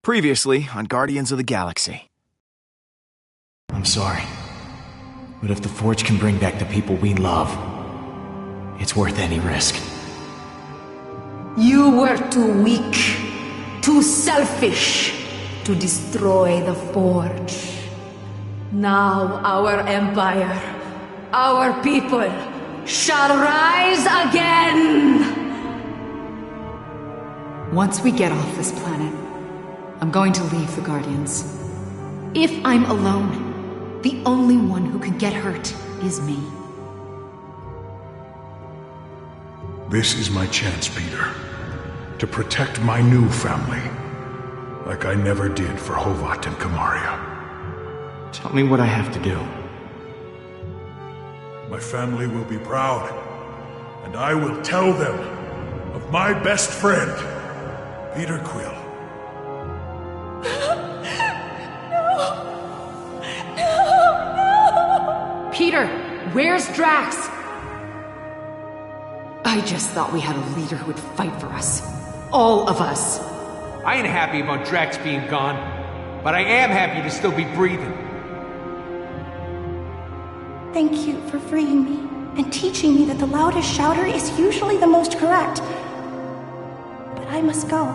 Previously on Guardians of the Galaxy. I'm sorry, but if the Forge can bring back the people we love, it's worth any risk. You were too weak, too selfish to destroy the Forge. Now our empire, our people, shall rise again! Once we get off this planet, I'm going to leave the Guardians. If I'm alone, the only one who could get hurt is me. This is my chance, Peter. To protect my new family. Like I never did for Hovat and Kamaria. Tell me what I have to do. My family will be proud. And I will tell them of my best friend, Peter Quill. Peter, where's Drax? I just thought we had a leader who would fight for us. All of us. I ain't happy about Drax being gone, but I am happy to still be breathing. Thank you for freeing me and teaching me that the loudest shouter is usually the most correct. But I must go.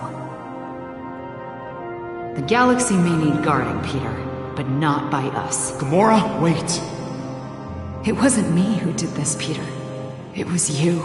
The galaxy may need guarding, Peter, but not by us. Gamora, wait. It wasn't me who did this, Peter. It was you.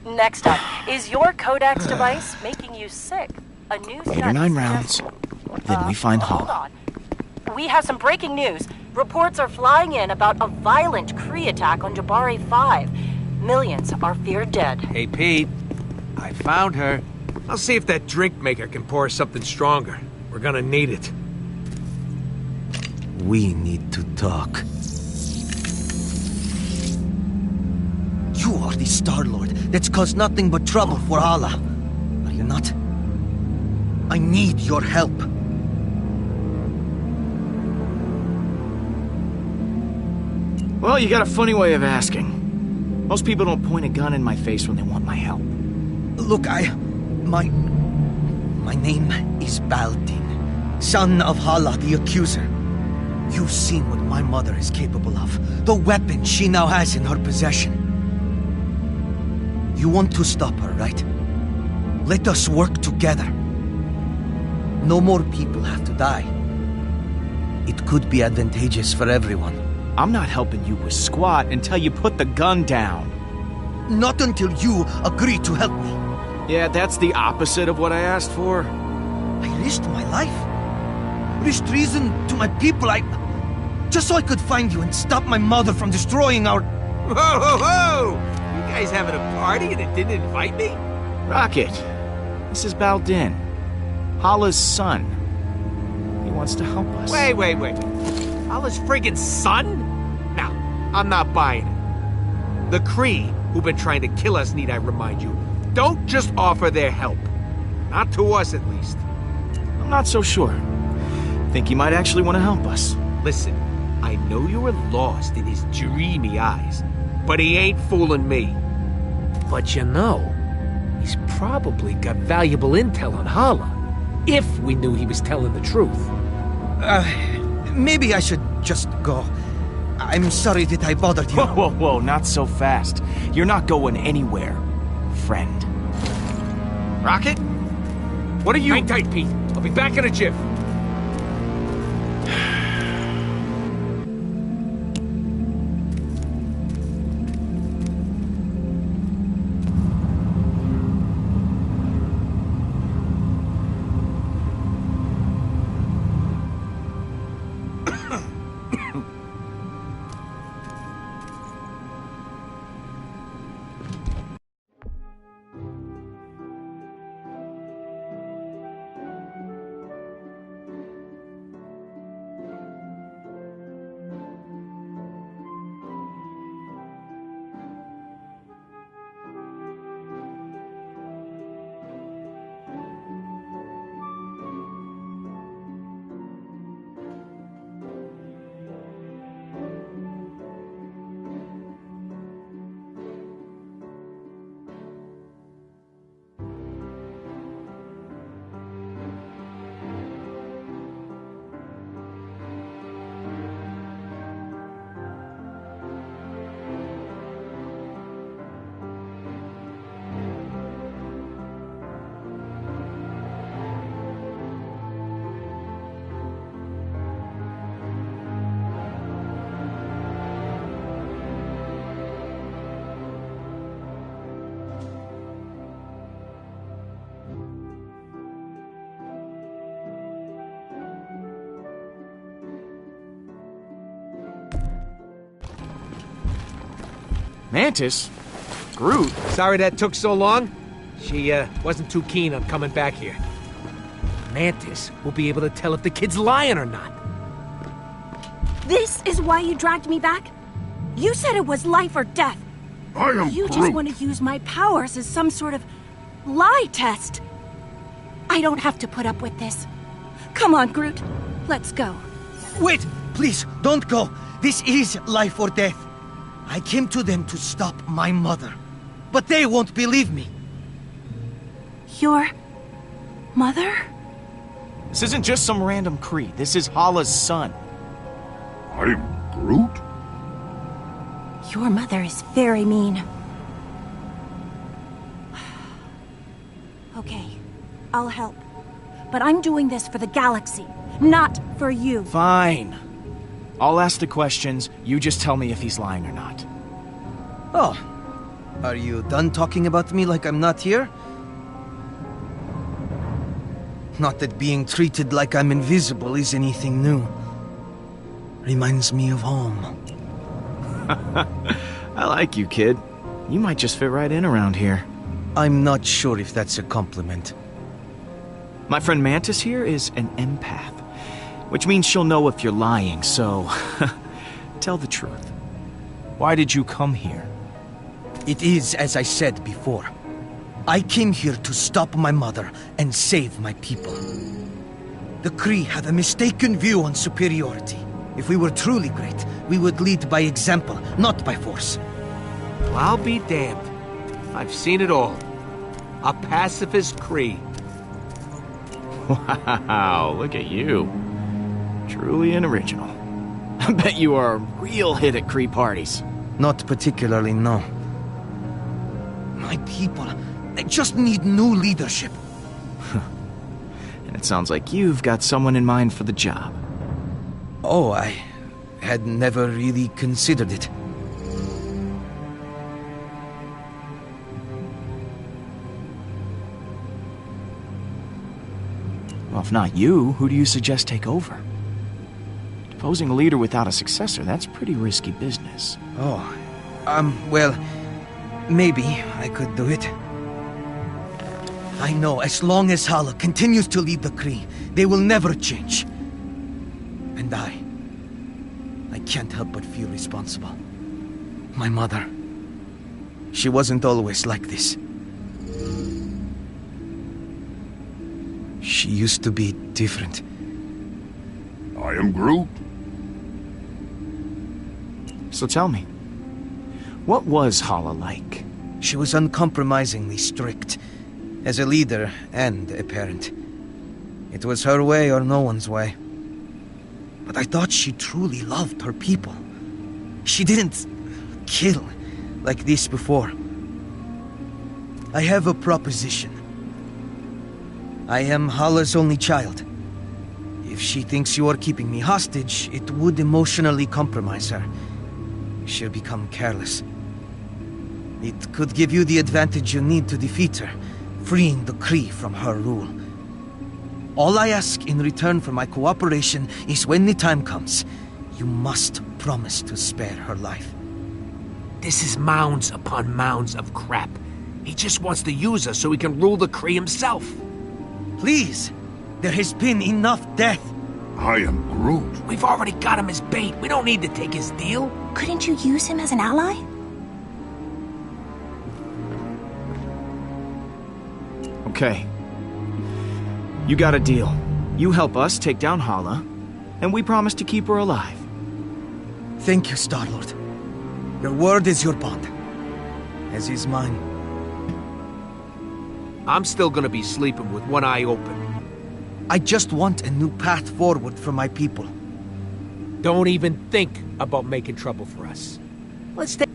Next up, is your Codex device making you sick? A new 8 or 9 rounds. Then we find Hold Hala. on. We have some breaking news. Reports are flying in about a violent Kree attack on Jabari 5. Millions are feared dead. Hey, Pete. I found her. I'll see if that drink maker can pour us something stronger. We're gonna need it. We need to talk. You are the Star-Lord that's caused nothing but trouble for Hala. Are you not? I need your help. Well, you got a funny way of asking. Most people don't point a gun in my face when they want my help. Look, My name is Baldin, son of Hala the Accuser. You've seen what my mother is capable of, the weapon she now has in her possession. You want to stop her, right? Let us work together. No more people have to die. It could be advantageous for everyone. I'm not helping you with squat until you put the gun down. Not until you agree to help me. Yeah, that's the opposite of what I asked for. I risked my life. Risked treason to my people, just so I could find you and stop my mother from destroying our... Whoa, whoa, whoa! You guys having a party and it didn't invite me? Rocket, this is Baldin, Hala's son. He wants to help us. Wait. Hala's friggin' son? Now, I'm not buying it. The Kree, who've been trying to kill us, need I remind you, don't just offer their help. Not to us, at least. I'm not so sure. Think he might actually want to help us. Listen, I know you were lost in his dreamy eyes, but he ain't fooling me. But you know, he's probably got valuable intel on Hala. if we knew he was telling the truth. Maybe I should just go. I'm sorry that I bothered you. Whoa, whoa, whoa, not so fast. You're not going anywhere, friend. Rocket? What are you— Hang tight, Pete. I'll be back in a jiff. Mantis? Groot? Sorry that took so long. She, wasn't too keen on coming back here. Mantis will be able to tell if the kid's lying or not. This is why you dragged me back? You said it was life or death. I am You Groot. just want to use my powers as some sort of lie test. I don't have to put up with this. Come on, Groot. Let's go. Wait! Please, don't go! This is life or death. I came to them to stop my mother. But they won't believe me. Your mother? This isn't just some random Kree. This is Hala's son. I'm Groot? Your mother is very mean. Okay, I'll help. But I'm doing this for the galaxy, not for you. Fine. I'll ask the questions. You just tell me if he's lying or not. Oh. Are you done talking about me like I'm not here? Not that being treated like I'm invisible is anything new. Reminds me of home. I like you, kid. You might just fit right in around here. I'm not sure if that's a compliment. My friend Mantis here is an empath, which means she'll know if you're lying, so tell the truth. Why did you come here? It is as I said before. I came here to stop my mother and save my people. The Kree have a mistaken view on superiority. If we were truly great, we would lead by example, not by force. Well, I'll be damned. I've seen it all. A pacifist Kree. Wow, look at you. Truly an original. I bet you are a real hit at Kree parties. Not particularly, no. My people, they just need new leadership. And it sounds like you've got someone in mind for the job. Oh, I had never really considered it. Well, if not you, who do you suggest take over? Deposing a leader without a successor, that's pretty risky business. Oh, well, maybe I could do it. I know, as long as Hala continues to lead the Kree, they will never change. And I can't help but feel responsible. My mother, she wasn't always like this. She used to be different. I am Groot. So tell me, what was Hala like? She was uncompromisingly strict, as a leader and a parent. It was her way or no one's way. But I thought she truly loved her people. She didn't kill like this before. I have a proposition. I am Hala's only child. If she thinks you are keeping me hostage, it would emotionally compromise her. She'll become careless. It could give you the advantage you need to defeat her, freeing the Kree from her rule. All I ask in return for my cooperation is when the time comes, you must promise to spare her life. This is mounds upon mounds of crap. He just wants to use us so he can rule the Kree himself. Please! There has been enough death! I am Groot. We've already got him as bait. We don't need to take his deal. Couldn't you use him as an ally? Okay. You got a deal. You help us take down Hala, and we promise to keep her alive. Thank you, Star-Lord. Your word is your bond. As is mine. I'm still gonna be sleeping with one eye open. I just want a new path forward for my people. Don't even think about making trouble for us. Let's stay.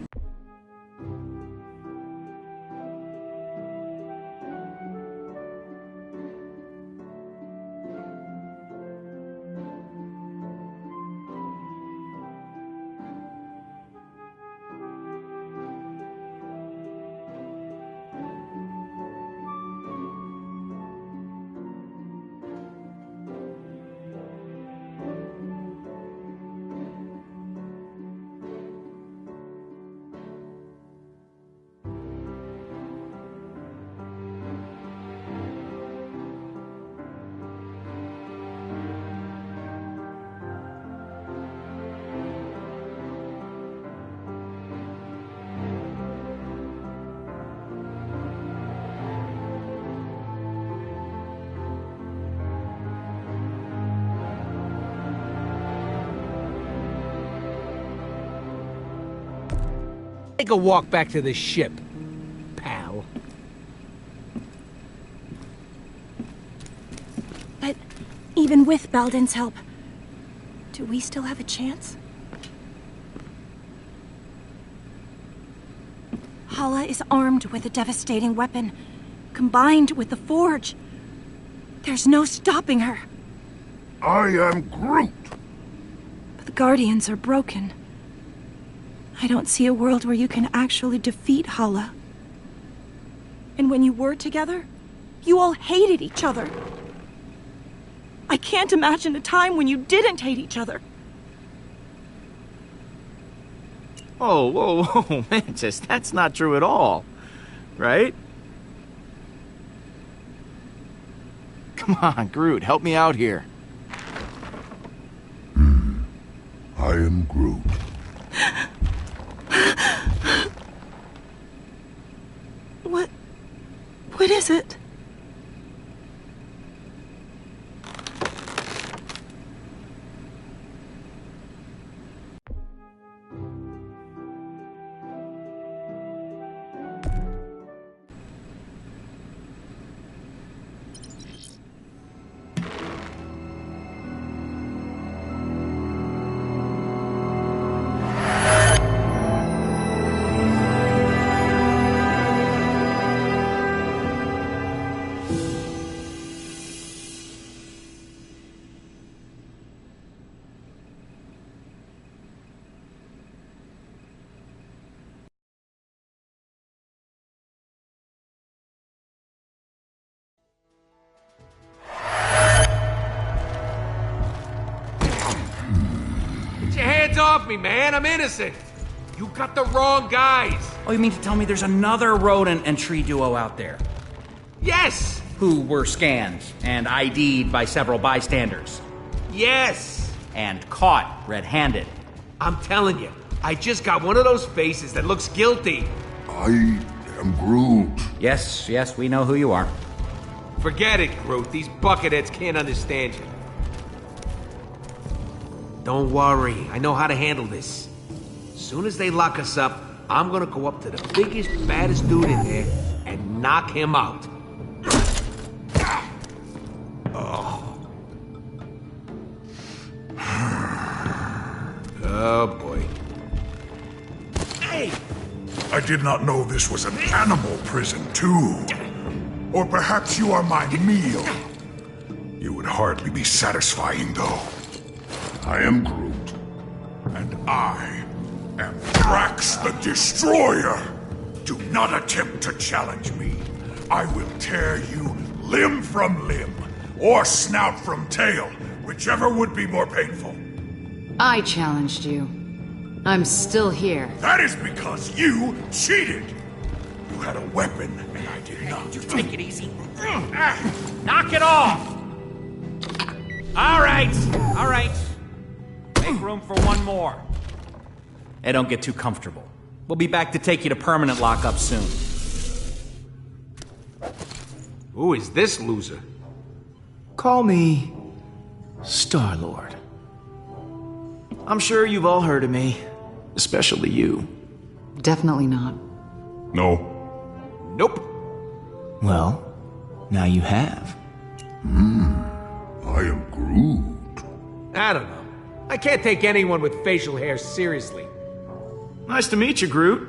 Take a walk back to the ship, pal. But even with Baldin's help, do we still have a chance? Hala is armed with a devastating weapon, combined with the Forge. There's no stopping her. I am Groot. But the Guardians are broken. I don't see a world where you can actually defeat Hala. And when you were together, you all hated each other. I can't imagine a time when you didn't hate each other. Oh, whoa, whoa, Mantis, that's not true at all. Right? Come on, Groot, help me out here. I am Groot. What is it? Get your hands off me, man. I'm innocent. You got the wrong guys. Oh, you mean to tell me there's another rodent and tree duo out there? Yes. Who were scanned and ID'd by several bystanders. Yes. And caught red-handed. I'm telling you, I just got one of those faces that looks guilty. I am Groot. Yes, yes, we know who you are. Forget it, Groot. These bucketheads can't understand you. Don't worry, I know how to handle this. As soon as they lock us up, I'm gonna go up to the biggest, baddest dude in there and knock him out. Oh. Oh, boy. Hey! I did not know this was an animal prison, too. Or perhaps you are my meal. You would hardly be satisfying, though. I am Groot. And I am Drax the Destroyer. Do not attempt to challenge me. I will tear you limb from limb, or snout from tail, whichever would be more painful. I challenged you. I'm still here. That is because you cheated. You had a weapon, and I did not. You take it easy. Knock it off! All right. Make room for one more. Hey, don't get too comfortable. We'll be back to take you to permanent lockup soon. Who is this loser? Call me Star-Lord. I'm sure you've all heard of me, especially you. Definitely not. No. Nope. Well, now you have. I am Groot. I don't know. I can't take anyone with facial hair seriously. Nice to meet you, Groot.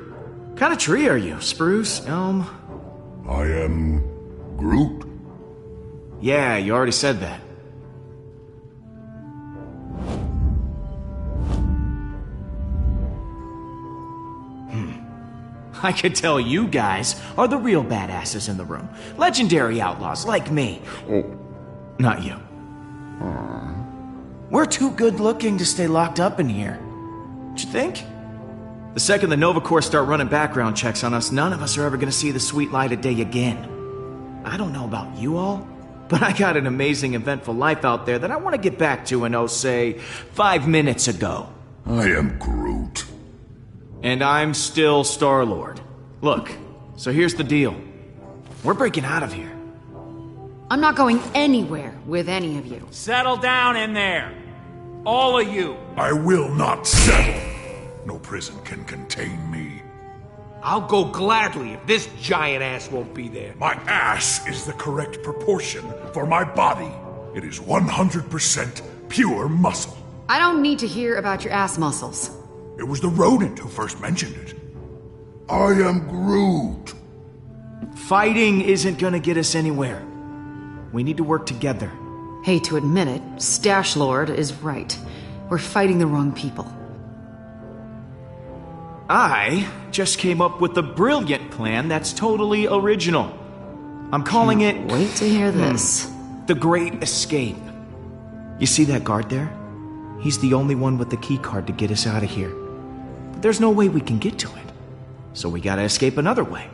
What kind of tree are you? Spruce? Elm? I am Groot. Yeah, you already said that. I could tell you guys are the real badasses in the room. Legendary outlaws like me. Oh. Not you. We're too good looking to stay locked up in here. Don't you think? The second the Nova Corps start running background checks on us, none of us are ever gonna see the sweet light of day again. I don't know about you all, but I got an amazing, eventful life out there that I want to get back to in, say, 5 minutes ago. I am Groot. And I'm still Star-Lord. Look, so here's the deal. We're breaking out of here. I'm not going anywhere with any of you. Settle down in there. All of you. I will not settle. No prison can contain me. I'll go gladly if this giant ass won't be there. My ass is the correct proportion for my body. It is 100% pure muscle. I don't need to hear about your ass muscles. It was the rodent who first mentioned it. I am Groot. Fighting isn't gonna get us anywhere. We need to work together. Hate to admit it, Stash Lord is right. We're fighting the wrong people. I just came up with a brilliant plan that's totally original. I'm calling it... Wait to hear this. The Great Escape. You see that guard there? He's the only one with the key card to get us out of here. But there's no way we can get to it. So we gotta escape another way.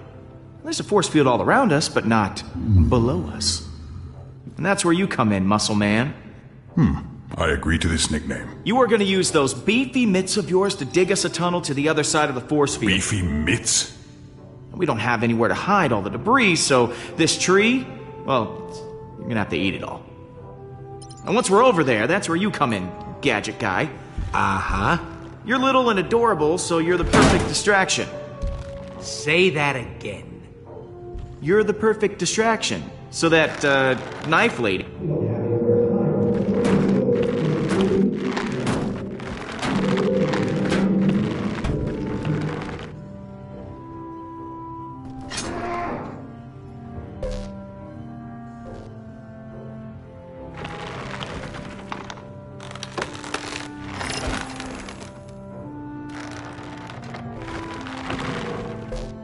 There's a force field all around us, but not below us. And that's where you come in, Muscle Man. I agree to this nickname. You are gonna use those beefy mitts of yours to dig us a tunnel to the other side of the force field. Beefy mitts? We don't have anywhere to hide all the debris, so this tree, well, you're gonna have to eat it all. And once we're over there, that's where you come in, gadget guy. Uh-huh. You're little and adorable, so you're the perfect distraction. Say that again. You're the perfect distraction, so that, knife lady...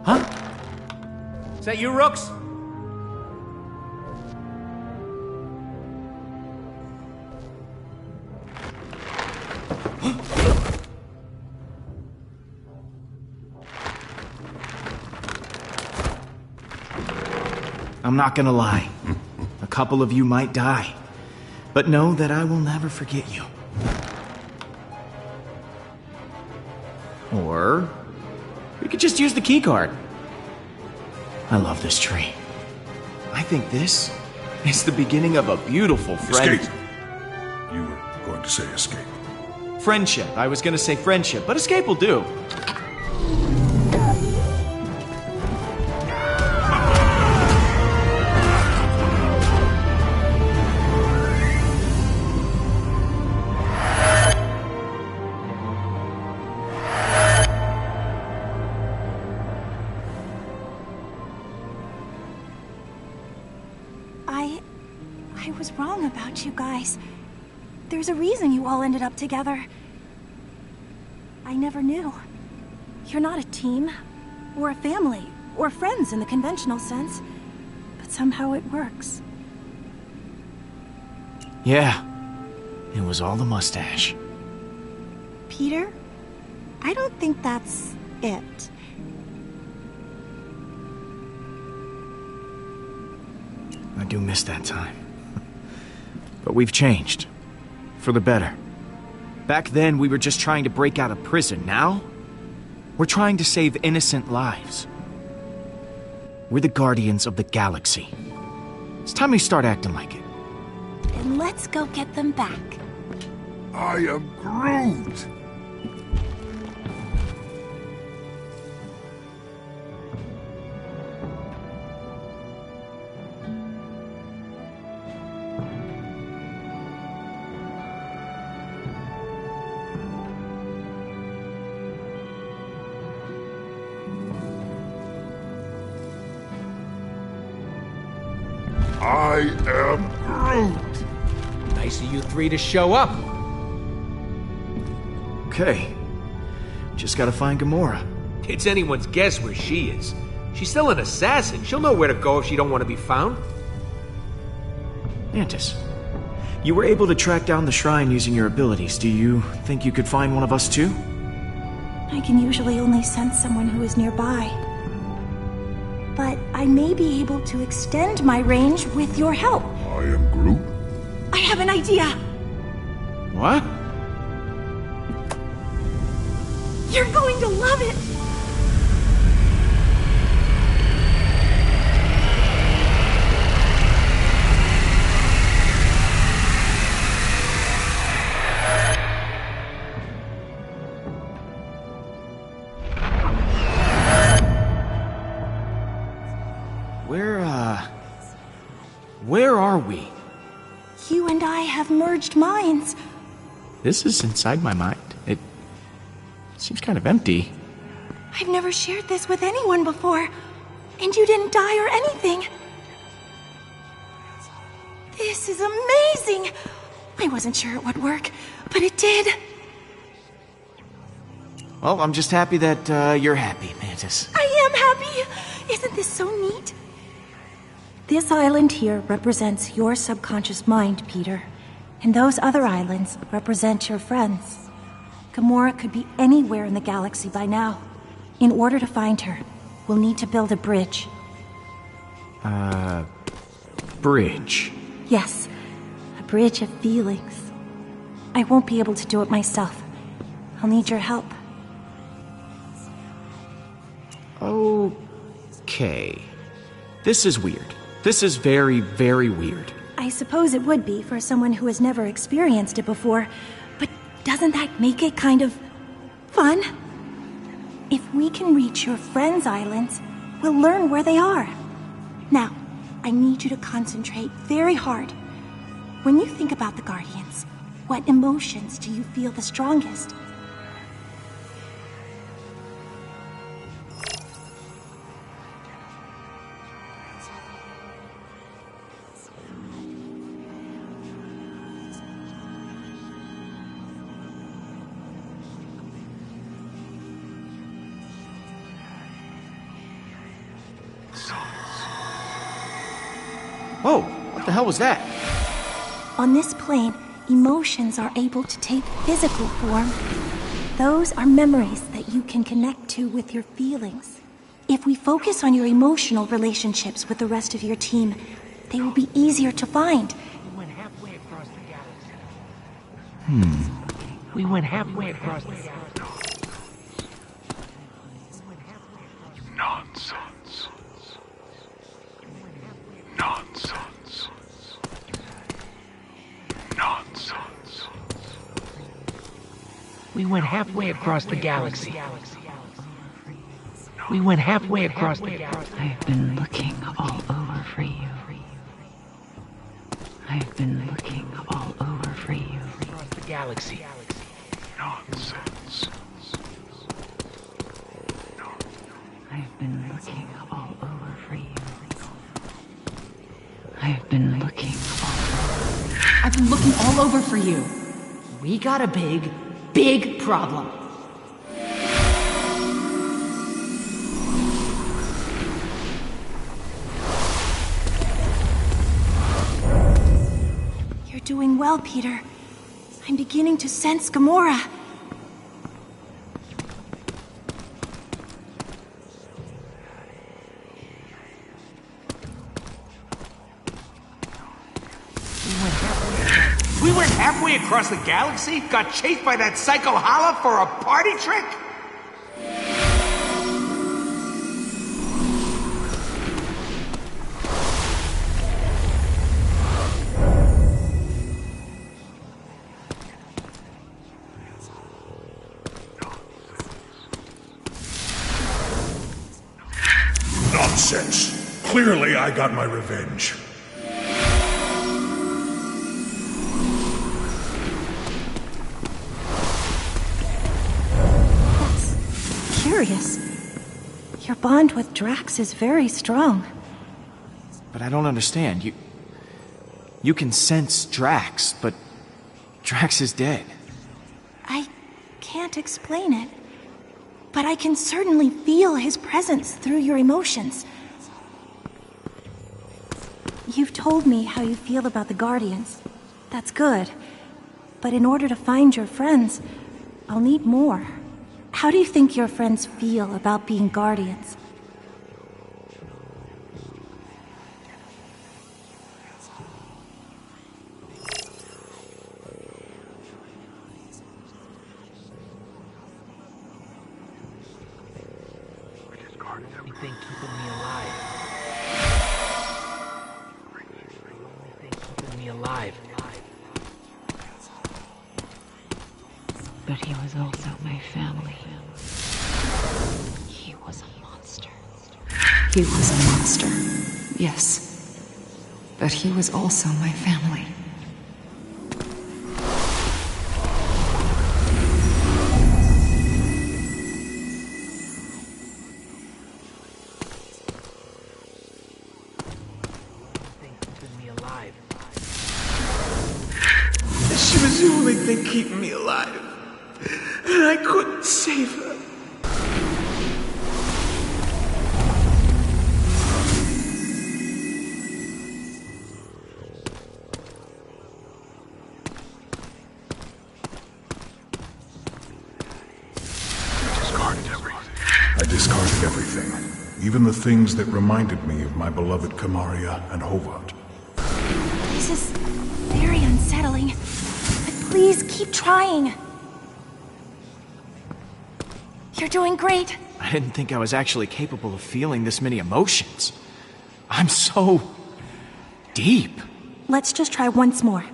Huh? Is that you, Rooks? I'm not gonna lie. A couple of you might die. But know that I will never forget you. Or... we could just use the keycard. I love this tree. I think this is the beginning of a beautiful friend... Escape. You were going to say escape. Friendship. I was gonna say friendship, but escape will do. about you guys. There's a reason you all ended up together. I never knew. You're not a team, or a family, or friends in the conventional sense. But somehow it works. Yeah, it was all the mustache. Peter? I don't think that's it. I do miss that time. But we've changed. For the better. Back then, we were just trying to break out of prison. Now, we're trying to save innocent lives. We're the Guardians of the Galaxy. It's time we start acting like it. Then let's go get them back. I am Groot! I am Groot! Nice of you three to show up. Okay. Just gotta find Gamora. It's anyone's guess where she is. She's still an assassin. She'll know where to go if she don't want to be found. Mantis, you were able to track down the shrine using your abilities. Do you think you could find one of us too? I can usually only sense someone who is nearby. But I may be able to extend my range with your help. I am Groot? I have an idea! What? You're going to love it! Where are we? You and I have merged minds. This is inside my mind. It seems kind of empty. I've never shared this with anyone before, and you didn't die or anything. This is amazing! I wasn't sure it would work, but it did. Well, I'm just happy that you're happy, Mantis. I am happy! Isn't this so neat? This island here represents your subconscious mind, Peter. And those other islands represent your friends. Gamora could be anywhere in the galaxy by now. In order to find her, we'll need to build a bridge. Bridge? Yes, a bridge of feelings. I won't be able to do it myself. I'll need your help. Okay. This is weird. This is very, very weird. I suppose it would be for someone who has never experienced it before, but doesn't that make it kind of fun? If we can reach your friends' islands, we'll learn where they are. Now, I need you to concentrate very hard. When you think about the Guardians, what emotions do you feel the strongest? Whoa, what the hell was that? On this plane, emotions are able to take physical form. Those are memories that you can connect to with your feelings. If we focus on your emotional relationships with the rest of your team, they will be easier to find. We went halfway across the galaxy. We went halfway across the galaxy. Nonsense. Nonsense. Nonsense. We went halfway across the galaxy. We went halfway across the galaxy. I've been looking all over for you. I've been looking all over for you. Across the galaxy. Nonsense. I've been looking all over for you. I've been looking all over. been looking all over for you. We got a big, big problem. You're doing well, Peter. I'm beginning to sense Gamora. We went halfway across the galaxy? Got chased by that psycho Hala for a party trick? Nonsense. Clearly I got my revenge. Curious. Your bond with Drax is very strong. But I don't understand. You can sense Drax, but Drax is dead. I can't explain it, but I can certainly feel his presence through your emotions. You've told me how you feel about the Guardians. That's good. But in order to find your friends, I'll need more. How do you think your friends feel about being Guardians? Only thing keeping me alive. Only thing keeping me alive. But he was also my family. He was a monster. He was a monster, yes. But he was also my family. She was the only thing keeping me alive. And I couldn't save her. I discarded everything. Even the things that reminded me of my beloved Kamaria and Hovat. This is very unsettling. But please keep trying. You're doing great. I didn't think I was actually capable of feeling this many emotions. I'm so deep. Let's just try once more.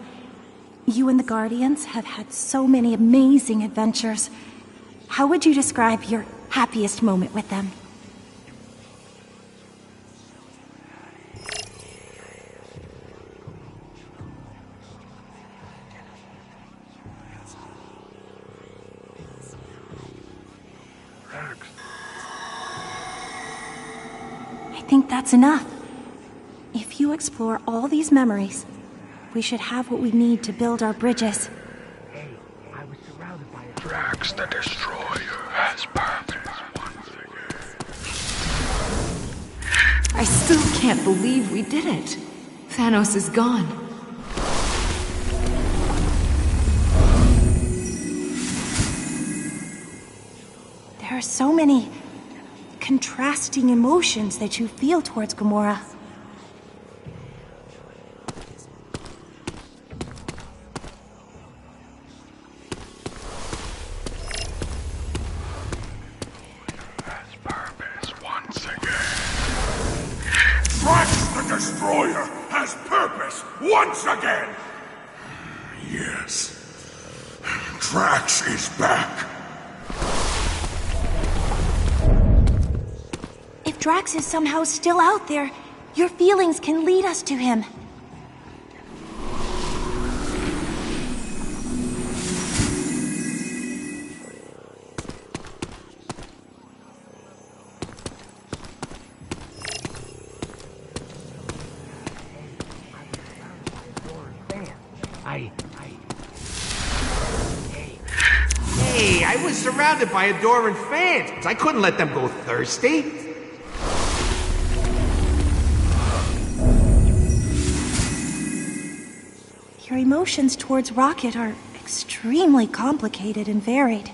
You and the Guardians have had so many amazing adventures. How would you describe your happiest moment with them? I think that's enough. If you explore all these memories, we should have what we need to build our bridges. Hey, I was surrounded by a Drax the Destroyer has purpose. I still can't believe we did it. Thanos is gone. There are so many contrasting emotions that you feel towards Gamora. Has purpose once again. Drax the Destroyer has purpose once again! Yes. Drax is back. If Drax is somehow still out there, your feelings can lead us to him. I I was surrounded by adoring fans. I couldn't let them go thirsty. Your emotions towards Rocket are extremely complicated and varied.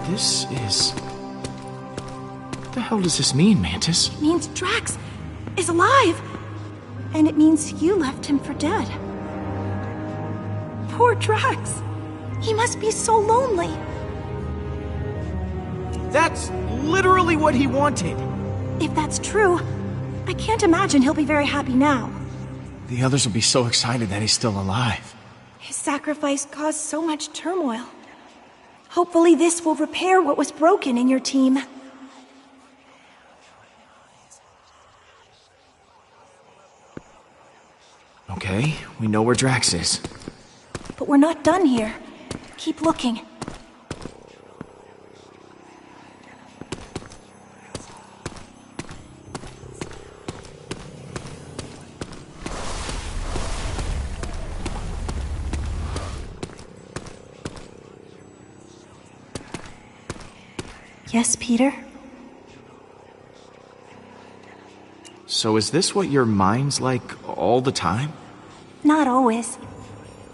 This is... What the hell does this mean, Mantis? It means Drax is alive! And it means you left him for dead. Poor Drax. He must be so lonely. That's literally what he wanted. If that's true, I can't imagine he'll be very happy now. The others will be so excited that he's still alive. His sacrifice caused so much turmoil. Hopefully this will repair what was broken in your team. Okay, we know where Drax is. But we're not done here. Keep looking. Yes, Peter? So is this what your mind's like all the time? Not always.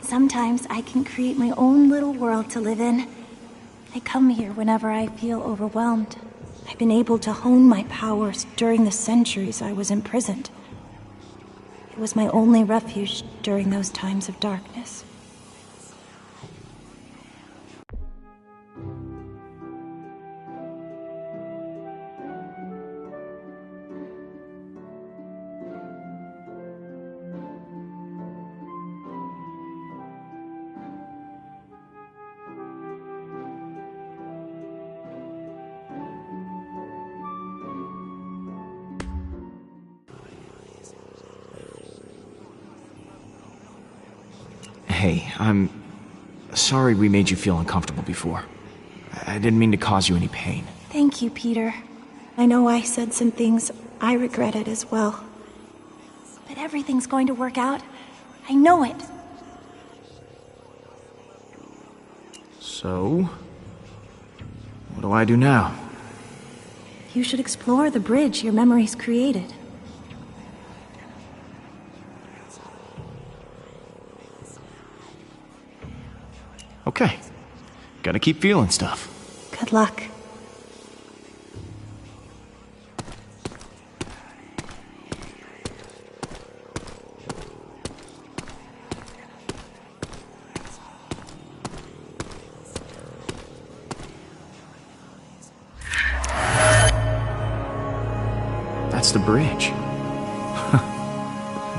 Sometimes I can create my own little world to live in. I come here whenever I feel overwhelmed. I've been able to hone my powers during the centuries I was imprisoned. It was my only refuge during those times of darkness. Hey, I'm sorry we made you feel uncomfortable before. I didn't mean to cause you any pain. Thank you, Peter. I know I said some things I regretted as well. But everything's going to work out. I know it. So, what do I do now? You should explore the bridge your memories created. Okay. Gotta keep feeling stuff. Good luck. That's the bridge.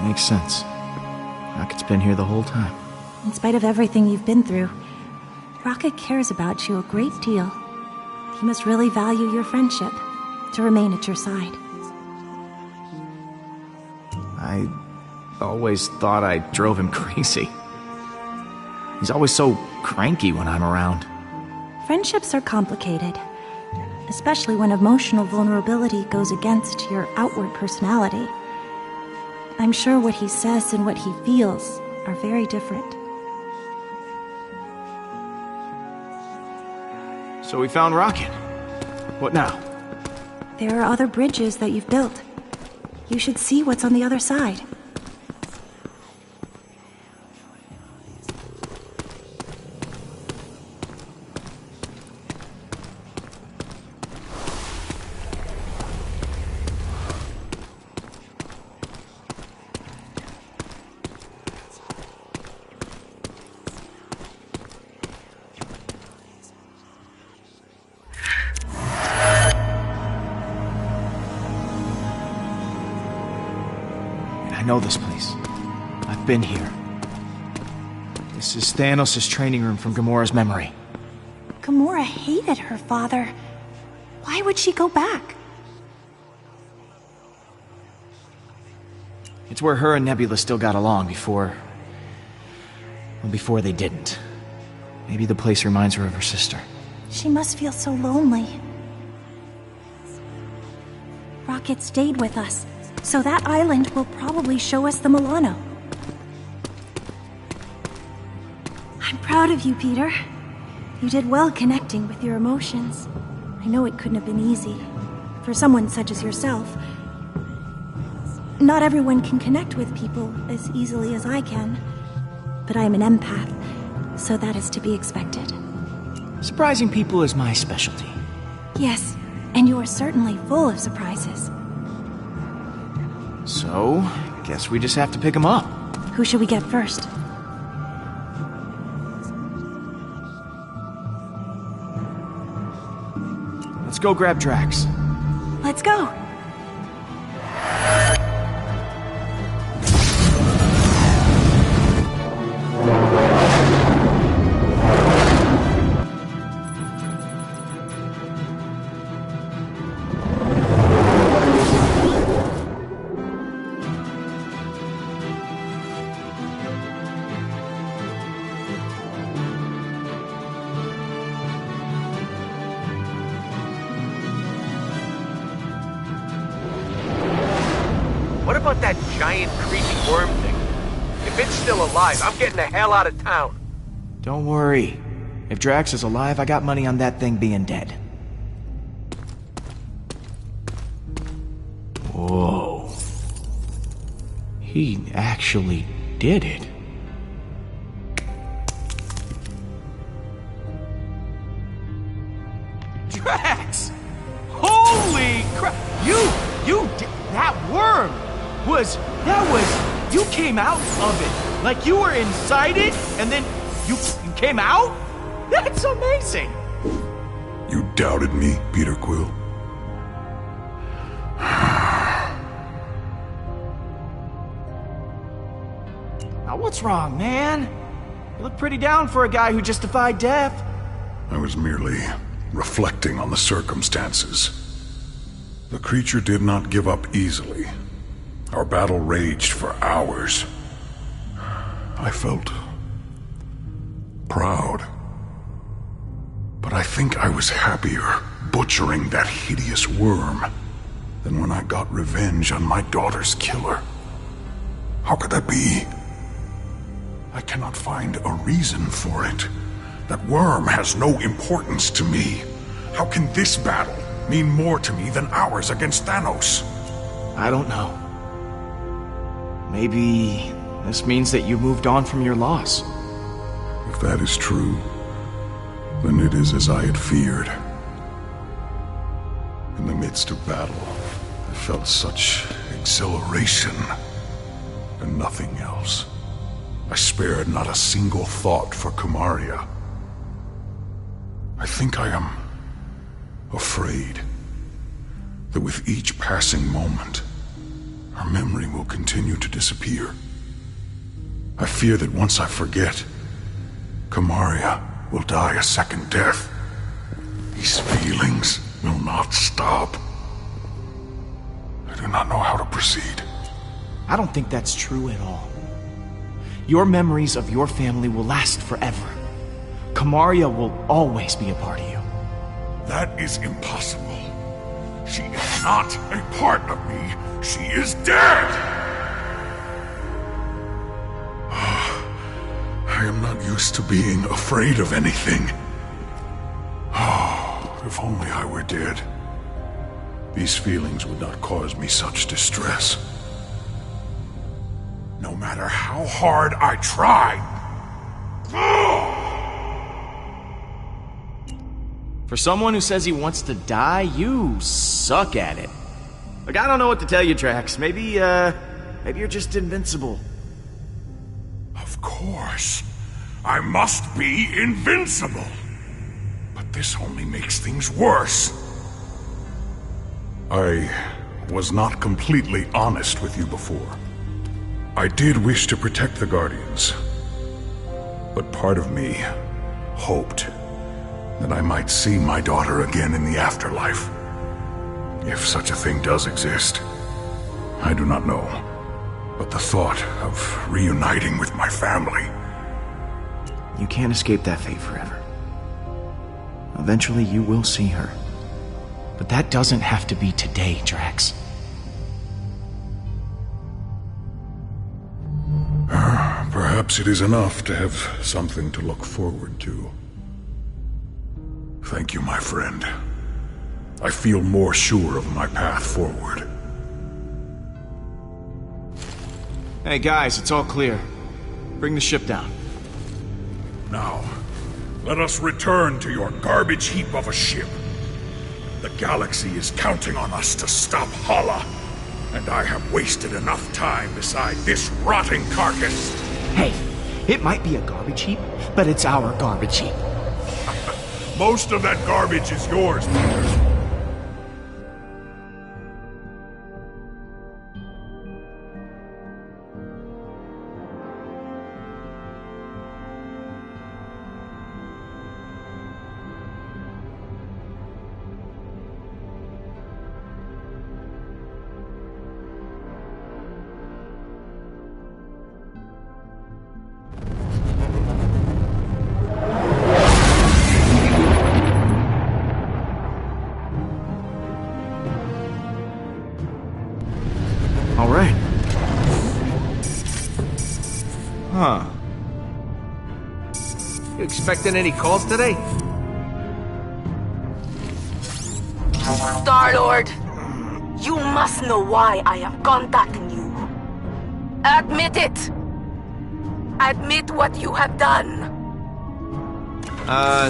Makes sense. Rocket's been here the whole time. In spite of everything you've been through, Rocket cares about you a great deal. He must really value your friendship to remain at your side. I always thought I drove him crazy. He's always so cranky when I'm around. Friendships are complicated, especially when emotional vulnerability goes against your outward personality. I'm sure what he says and what he feels are very different. So we found Rocket. What now? There are other bridges that you've built. You should see what's on the other side. I know this place. I've been here. This is Thanos' training room from Gamora's memory. Gamora hated her father. Why would she go back? It's where her and Nebula still got along before... well, before they didn't. Maybe the place reminds her of her sister. She must feel so lonely. Rocket stayed with us, so that island will probably show us the Milano. I'm proud of you, Peter. You did well connecting with your emotions. I know it couldn't have been easy. For someone such as yourself. Not everyone can connect with people as easily as I can. But I am an empath, so that is to be expected. Surprising people is my specialty. Yes, and you are certainly full of surprises. So, guess we just have to pick them up. Who should we get first? Let's go grab Drax. Let's go! What about that giant creepy worm thing? If it's still alive, I'm getting the hell out of town. Don't worry. If Drax is alive, I got money on that thing being dead. Whoa. He actually did it. Drax! Holy crap! That worm you came out of it. Like you were inside it, and then you came out? That's amazing! You doubted me, Peter Quill? Now what's wrong, man? You look pretty down for a guy who just defied death. I was merely reflecting on the circumstances. The creature did not give up easily. Our battle raged for hours. I felt proud. But I think I was happier butchering that hideous worm than when I got revenge on my daughter's killer. How could that be? I cannot find a reason for it. That worm has no importance to me. How can this battle mean more to me than ours against Thanos? I don't know. Maybe this means that you moved on from your loss. If that is true, then it is as I had feared. In the midst of battle, I felt such exhilaration and nothing else. I spared not a single thought for Kamaria. I think I am afraid that with each passing moment, her memory will continue to disappear. I fear that once I forget, Kamaria will die a second death. These feelings will not stop. I do not know how to proceed. I don't think that's true at all. Your memories of your family will last forever. Kamaria will always be a part of you. That is impossible. She is not a part of me. She is dead! I am not used to being afraid of anything. Oh, if only I were dead. these feelings would not cause me such distress. No matter how hard I tried. For someone who says he wants to die, you suck at it. Like, I don't know what to tell you, Drax. Maybe you're just invincible. Of course. I must be invincible. But this only makes things worse. I was not completely honest with you before. I did wish to protect the Guardians. But part of me hoped that I might see my daughter again in the afterlife. If such a thing does exist. I do not know. But the thought of reuniting with my family... You can't escape that fate forever. Eventually you will see her. But that doesn't have to be today, Drax. Perhaps it is enough to have something to look forward to. Thank you, my friend. I feel more sure of my path forward. Hey guys, it's all clear. Bring the ship down. Now, let us return to your garbage heap of a ship. The galaxy is counting on us to stop Hala, and I have wasted enough time beside this rotting carcass. Hey, it might be a garbage heap, but it's our garbage heap. Most of that garbage is yours, Peter. Huh. You expecting any calls today? Star-Lord, you must know why I am contacting you. Admit it! Admit what you have done!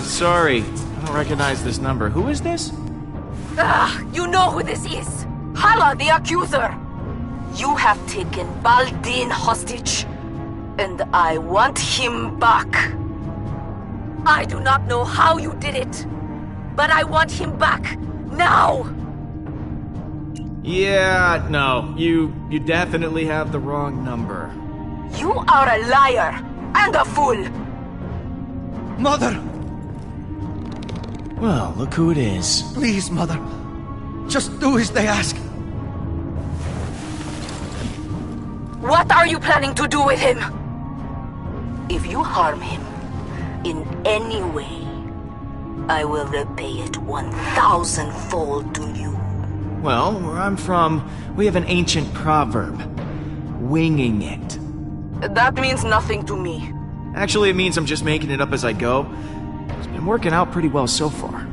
Sorry. I don't recognize this number. Who is this? You know who this is! Hala, the accuser! You have taken Baldin hostage, and I want him back. I do not know how you did it, but I want him back, now! Yeah, no. You definitely have the wrong number. You are a liar and a fool! Mother! Well, look who it is. Please, Mother. Just do as they ask. What are you planning to do with him? If you harm him in any way, I will repay it 1,000-fold to you. Well, where I'm from, we have an ancient proverb. Winging it. That means nothing to me. Actually, it means I'm just making it up as I go. It's been working out pretty well so far.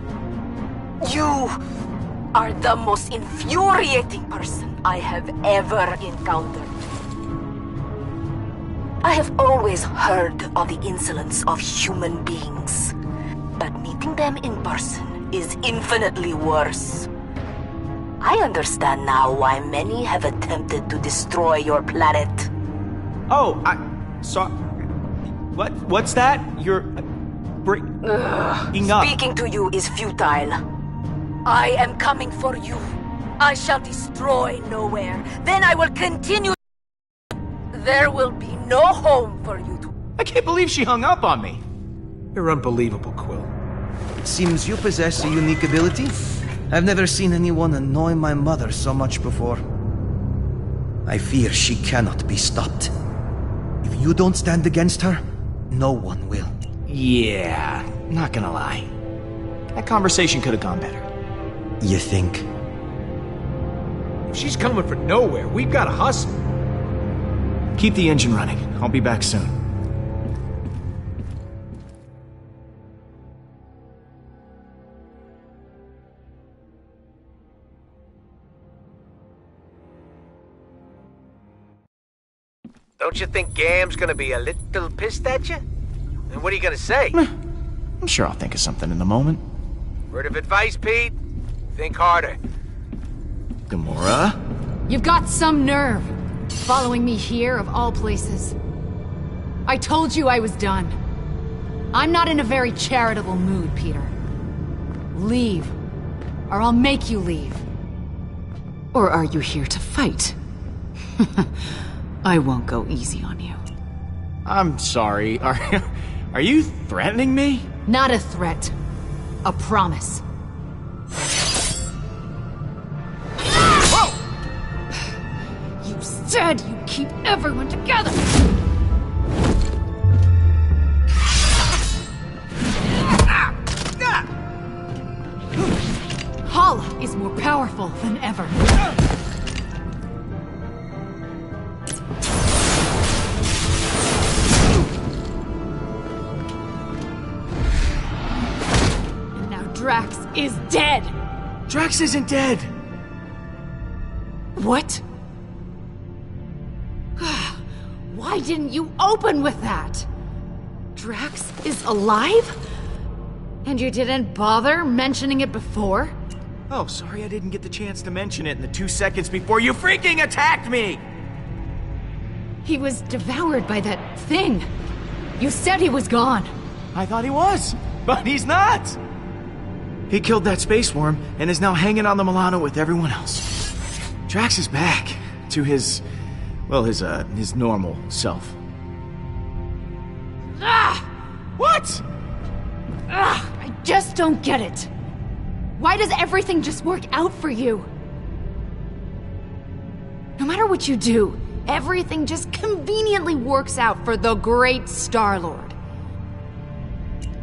You are the most infuriating person I have ever encountered. I have always heard of the insolence of human beings, but meeting them in person is infinitely worse. I understand now why many have attempted to destroy your planet. Oh, What's that? You're... breaking up. Speaking to you is futile. I am coming for you. I shall destroy nowhere. Then I will continue. There will be no home for you to... I can't believe she hung up on me. You're unbelievable, Quill. It seems you possess a unique ability. I've never seen anyone annoy my mother so much before. I fear she cannot be stopped. If you don't stand against her, no one will. Yeah, not gonna lie. That conversation could have gone better. You think? If she's coming for nowhere, we've got to hustle. Keep the engine running. I'll be back soon. Don't you think Gam's gonna be a little pissed at you? And what are you gonna say? I'm sure I'll think of something in the moment. Word of advice, Pete? Think harder. Gamora? You've got some nerve, following me here of all places. I told you I was done. I'm not in a very charitable mood, Peter. Leave, or I'll make you leave. Or are you here to fight? I won't go easy on you. I'm sorry. Are you threatening me? Not a threat. A promise. Whoa! You said you'd keep everyone together! Hala is more powerful than ever. And now Drax is dead! Drax isn't dead! What? Why didn't you open with that? Drax is alive? And you didn't bother mentioning it before? Oh, sorry I didn't get the chance to mention it in the 2 seconds before you freaking attacked me! He was devoured by that thing. You said he was gone. I thought he was, but he's not! He killed that space worm and is now hanging on the Milano with everyone else. Drax is back to his normal self. Ah! What? I just don't get it. Why does everything just work out for you? No matter what you do, everything just conveniently works out for the great Star-Lord.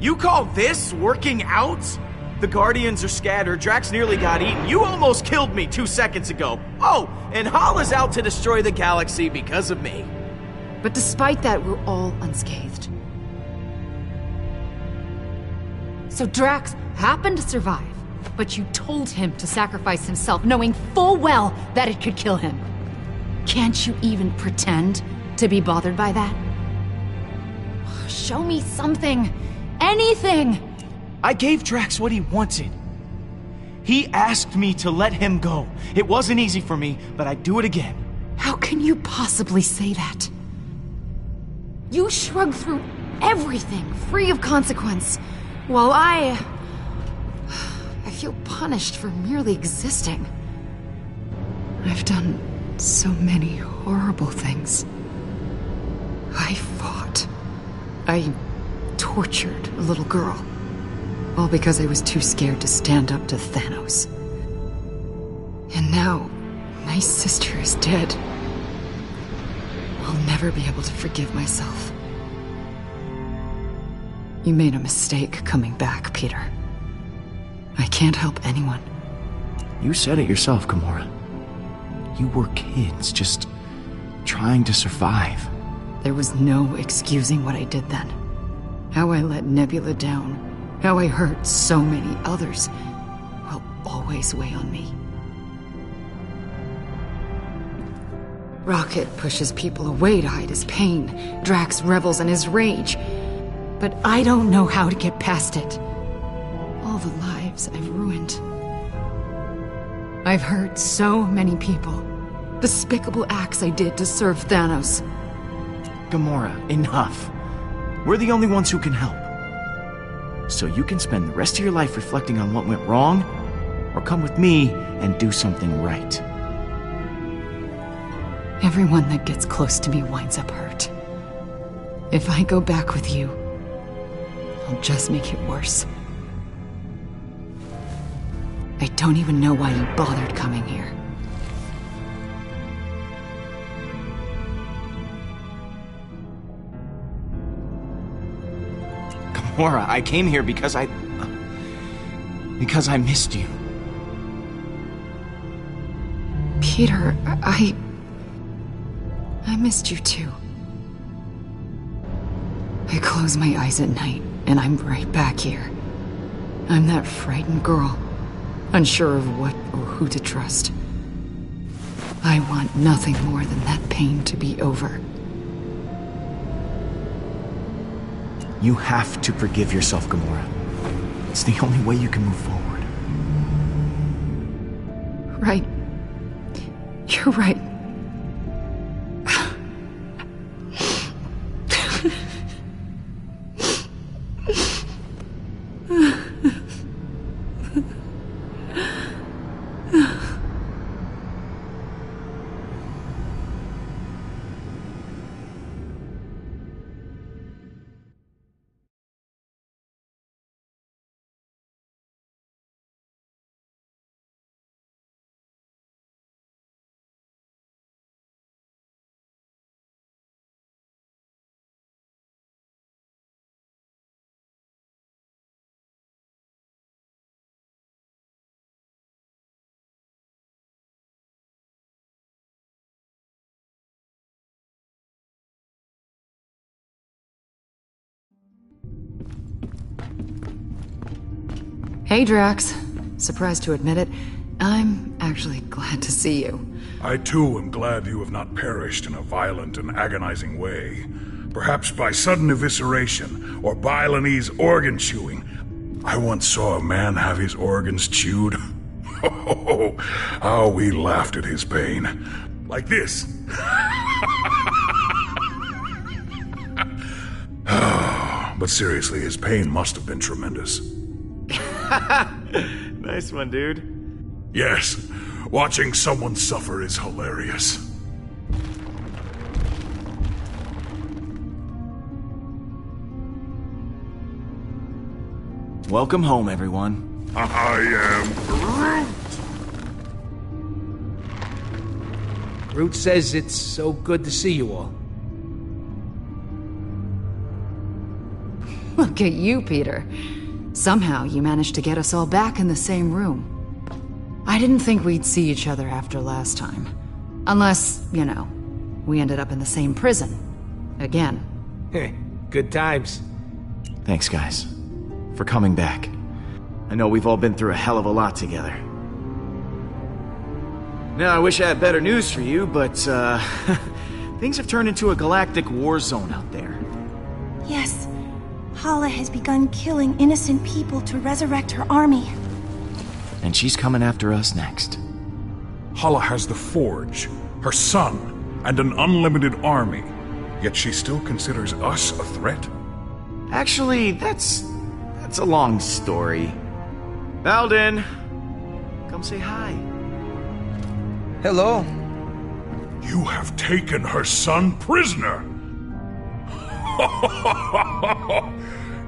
You call this working out? The Guardians are scattered, Drax nearly got eaten, you almost killed me 2 seconds ago. Oh, and Hala's out to destroy the galaxy because of me. But despite that, we're all unscathed. So Drax happened to survive, but you told him to sacrifice himself, knowing full well that it could kill him. Can't you even pretend to be bothered by that? Show me something. Anything! I gave Drax what he wanted. He asked me to let him go. It wasn't easy for me, but I'd do it again. How can you possibly say that? You shrugged through everything, free of consequence, while I feel punished for merely existing. I've done so many horrible things. I fought. I tortured a little girl. All because I was too scared to stand up to Thanos. And now, my sister is dead. I'll never be able to forgive myself. You made a mistake coming back, Peter. I can't help anyone. You said it yourself, Gamora. You were kids, just trying to survive. There was no excusing what I did then. How I let Nebula down, how I hurt so many others, will always weigh on me. Rocket pushes people away to hide his pain. Drax revels in his rage. But I don't know how to get past it. All the lives I've ruined. I've hurt so many people. Despicable acts I did to serve Thanos. Gamora, enough. We're the only ones who can help. So you can spend the rest of your life reflecting on what went wrong, or come with me and do something right. Everyone that gets close to me winds up hurt. If I go back with you, I'll just make it worse. I don't even know why you bothered coming here. Gamora, I came here because I missed you. Peter, I missed you too. I close my eyes at night, and I'm right back here. I'm that frightened girl, unsure of what or who to trust. I want nothing more than that pain to be over. You have to forgive yourself, Gamora. It's the only way you can move forward. Right. You're right. Hey, Drax. Surprised to admit it, I'm actually glad to see you. I too am glad you have not perished in a violent and agonizing way. Perhaps by sudden evisceration, or Balinese organ chewing. I once saw a man have his organs chewed. Oh, how we laughed at his pain. Like this. But seriously, his pain must have been tremendous. Nice one, dude. Yes, watching someone suffer is hilarious. Welcome home, everyone. I am Groot! Groot says it's so good to see you all. Look at you, Peter. Somehow you managed to get us all back in the same room. I didn't think we'd see each other after last time. Unless, you know, we ended up in the same prison. Again. Good times. Thanks, guys, for coming back. I know we've all been through a hell of a lot together. Now, I wish I had better news for you, but, things have turned into a galactic war zone out there. Yes. Hala has begun killing innocent people to resurrect her army. And she's coming after us next. Hala has the Forge, her son, and an unlimited army. Yet she still considers us a threat? Actually, that's a long story. Baldin, come say hi. Hello. You have taken her son prisoner!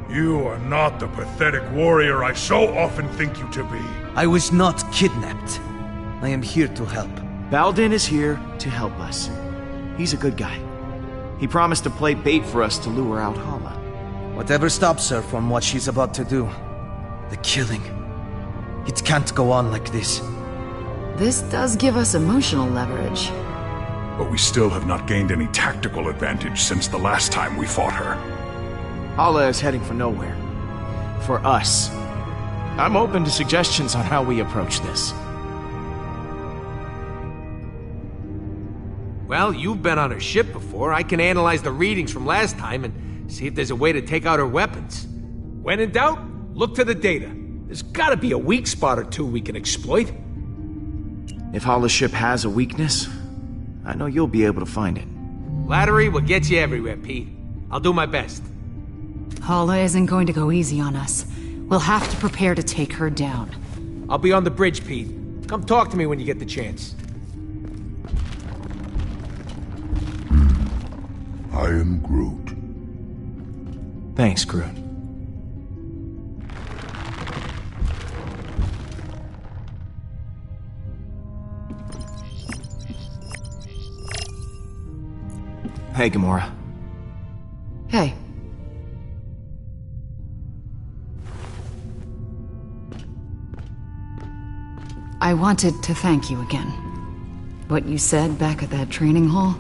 You are not the pathetic warrior I so often think you to be. I was not kidnapped. I am here to help. Baldin is here to help us. He's a good guy. He promised to play bait for us to lure out Hala. Whatever stops her from what she's about to do. The killing. It can't go on like this. This does give us emotional leverage. But we still have not gained any tactical advantage since the last time we fought her. Hala is heading for nowhere. For us. I'm open to suggestions on how we approach this. Well, you've been on her ship before. I can analyze the readings from last time and see if there's a way to take out her weapons. When in doubt, look to the data. There's gotta be a weak spot or two we can exploit. If Hala's ship has a weakness, I know you'll be able to find it. Flattery will get you everywhere, Pete. I'll do my best. Hala isn't going to go easy on us. We'll have to prepare to take her down. I'll be on the bridge, Pete. Come talk to me when you get the chance. I am Groot. Thanks, Groot. Hey, Gamora. Hey. I wanted to thank you again. What you said back at that training hall,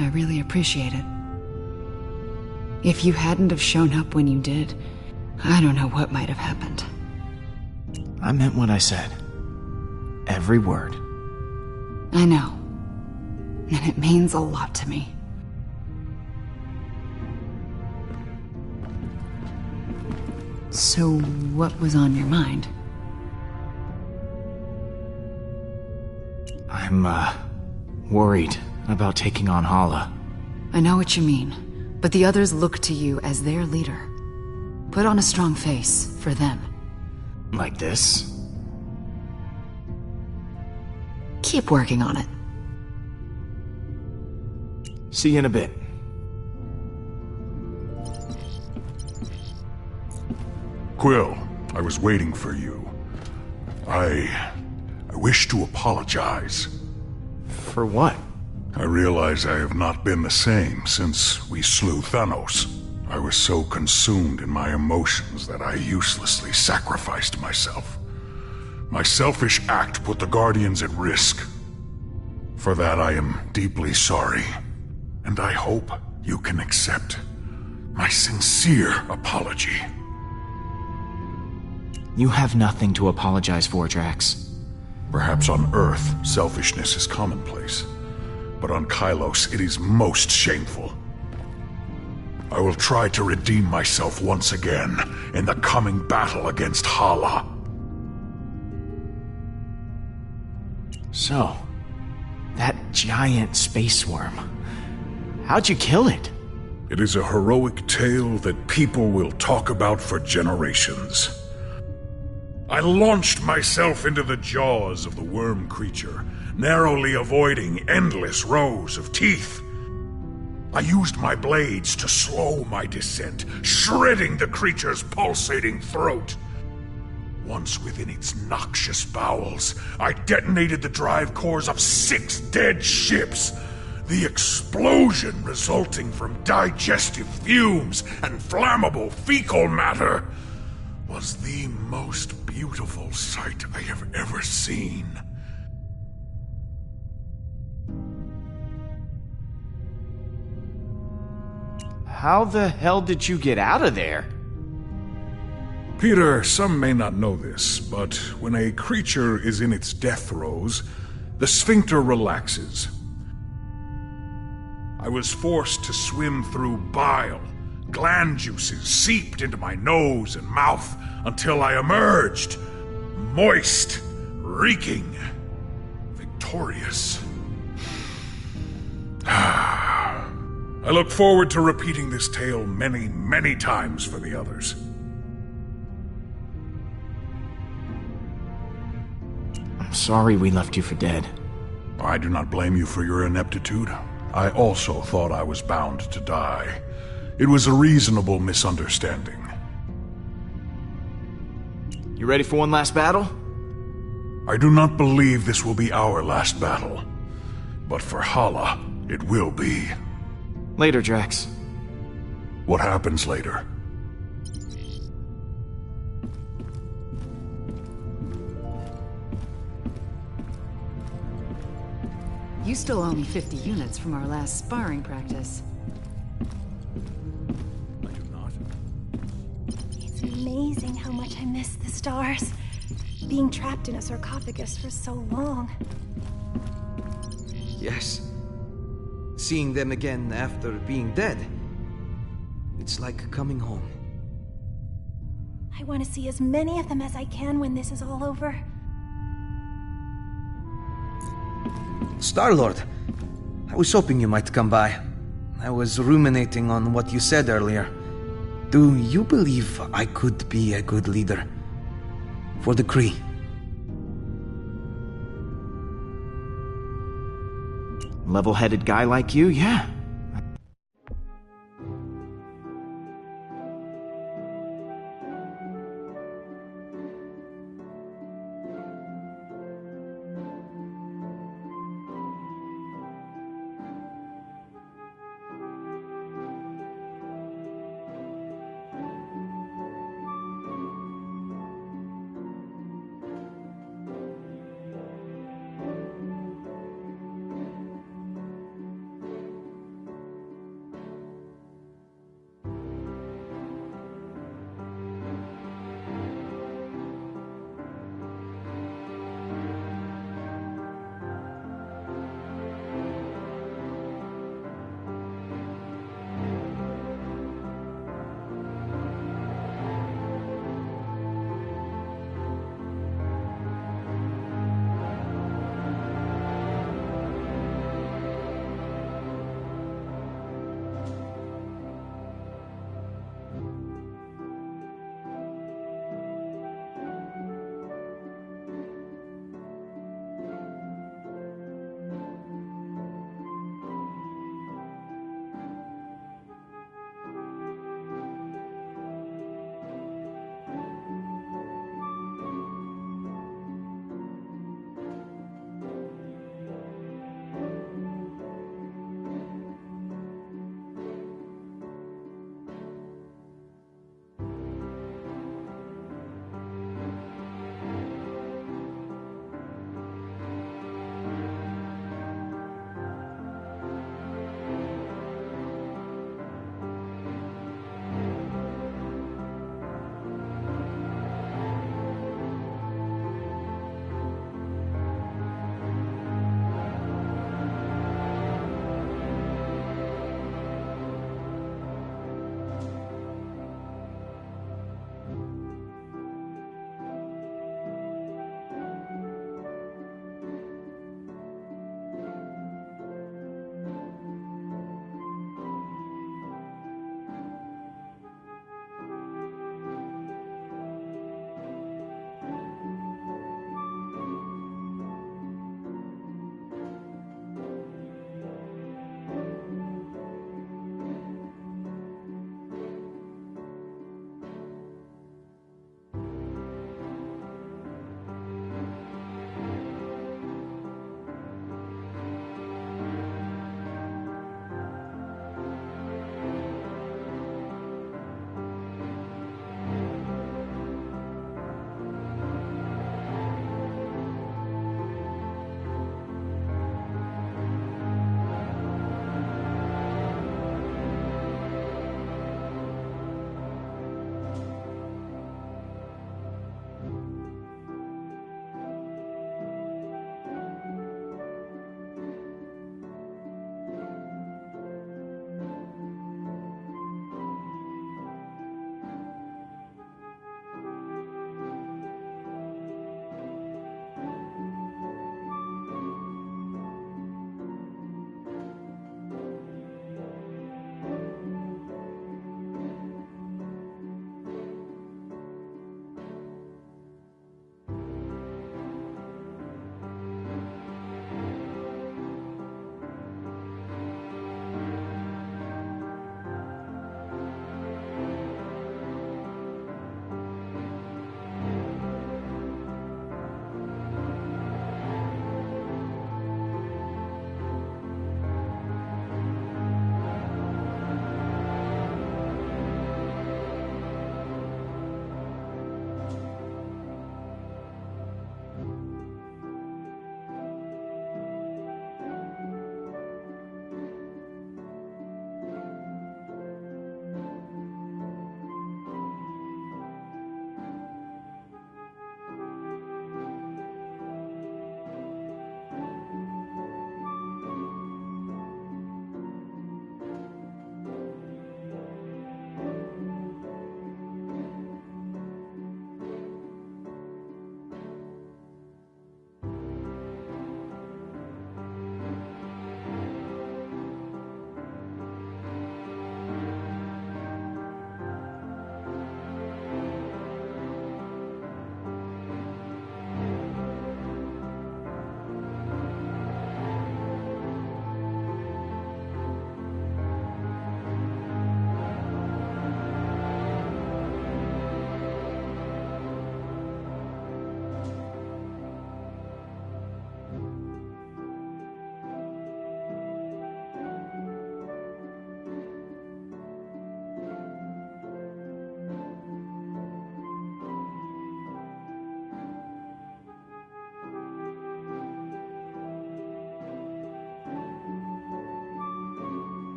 I really appreciate it. If you hadn't have shown up when you did, I don't know what might have happened. I meant what I said. Every word. I know. And it means a lot to me. So, what was on your mind? I'm, worried about taking on Hala. I know what you mean, but the others look to you as their leader. Put on a strong face for them. Like this? Keep working on it. See you in a bit. Quill, I was waiting for you. I wish to apologize. For what? I realize I have not been the same since we slew Thanos. I was so consumed in my emotions that I uselessly sacrificed myself. My selfish act put the Guardians at risk. For that I am deeply sorry, and I hope you can accept my sincere apology. You have nothing to apologize for, Drax. Perhaps on Earth, selfishness is commonplace, but on Kylos it is most shameful. I will try to redeem myself once again in the coming battle against Hala. So, that giant space worm. How'd you kill it? It is a heroic tale that people will talk about for generations. I launched myself into the jaws of the worm creature, narrowly avoiding endless rows of teeth. I used my blades to slow my descent, shredding the creature's pulsating throat. Once within its noxious bowels, I detonated the drive cores of 6 dead ships. The explosion resulting from digestive fumes and flammable fecal matter was the most beautiful sight I have ever seen. How the hell did you get out of there? Peter, some may not know this, but when a creature is in its death throes, the sphincter relaxes. I was forced to swim through bile. Gland juices seeped into my nose and mouth until I emerged, moist, reeking, victorious. I look forward to repeating this tale many, many times for the others. I'm sorry we left you for dead. I do not blame you for your ineptitude. I also thought I was bound to die. It was a reasonable misunderstanding. You ready for one last battle? I do not believe this will be our last battle. But for Hala, it will be. Later, Drax. What happens later? You still owe me 50 units from our last sparring practice. I do not. It's amazing how much I miss the stars. Being trapped in a sarcophagus for so long. Yes. Seeing them again after being dead. It's like coming home. I want to see as many of them as I can when this is all over. Star-Lord, I was hoping you might come by. I was ruminating on what you said earlier. Do you believe I could be a good leader? For the Kree? Level-headed guy like you, yeah.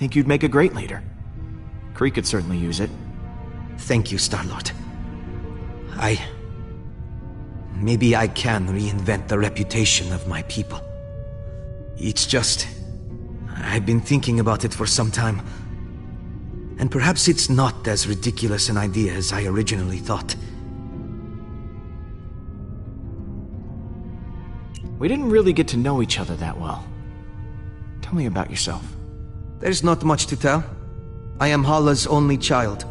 think you'd make a great leader. Kree could certainly use it. Thank you, Star-Lord. Maybe I can reinvent the reputation of my people. It's just... I've been thinking about it for some time. And perhaps it's not as ridiculous an idea as I originally thought. We didn't really get to know each other that well. Tell me about yourself. There's not much to tell. I am Hala's only child.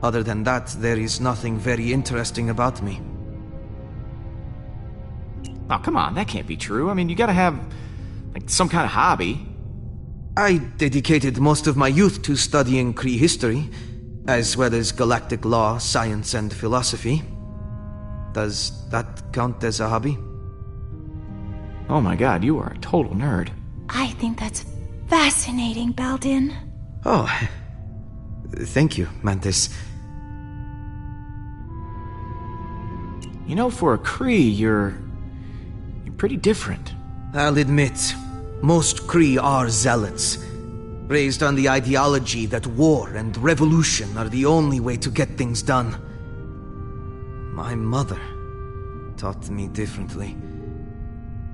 Other than that, there is nothing very interesting about me. Oh, come on, that can't be true. I mean, you gotta have, like, some kind of hobby. I dedicated most of my youth to studying Kree history, as well as galactic law, science, and philosophy. Does that count as a hobby? Oh my god, you are a total nerd. I think that's fascinating, Baldin. Oh, thank you, Mantis. You know, for a Kree, you're pretty different. I'll admit, most Kree are zealots, raised on the ideology that war and revolution are the only way to get things done. My mother taught me differently.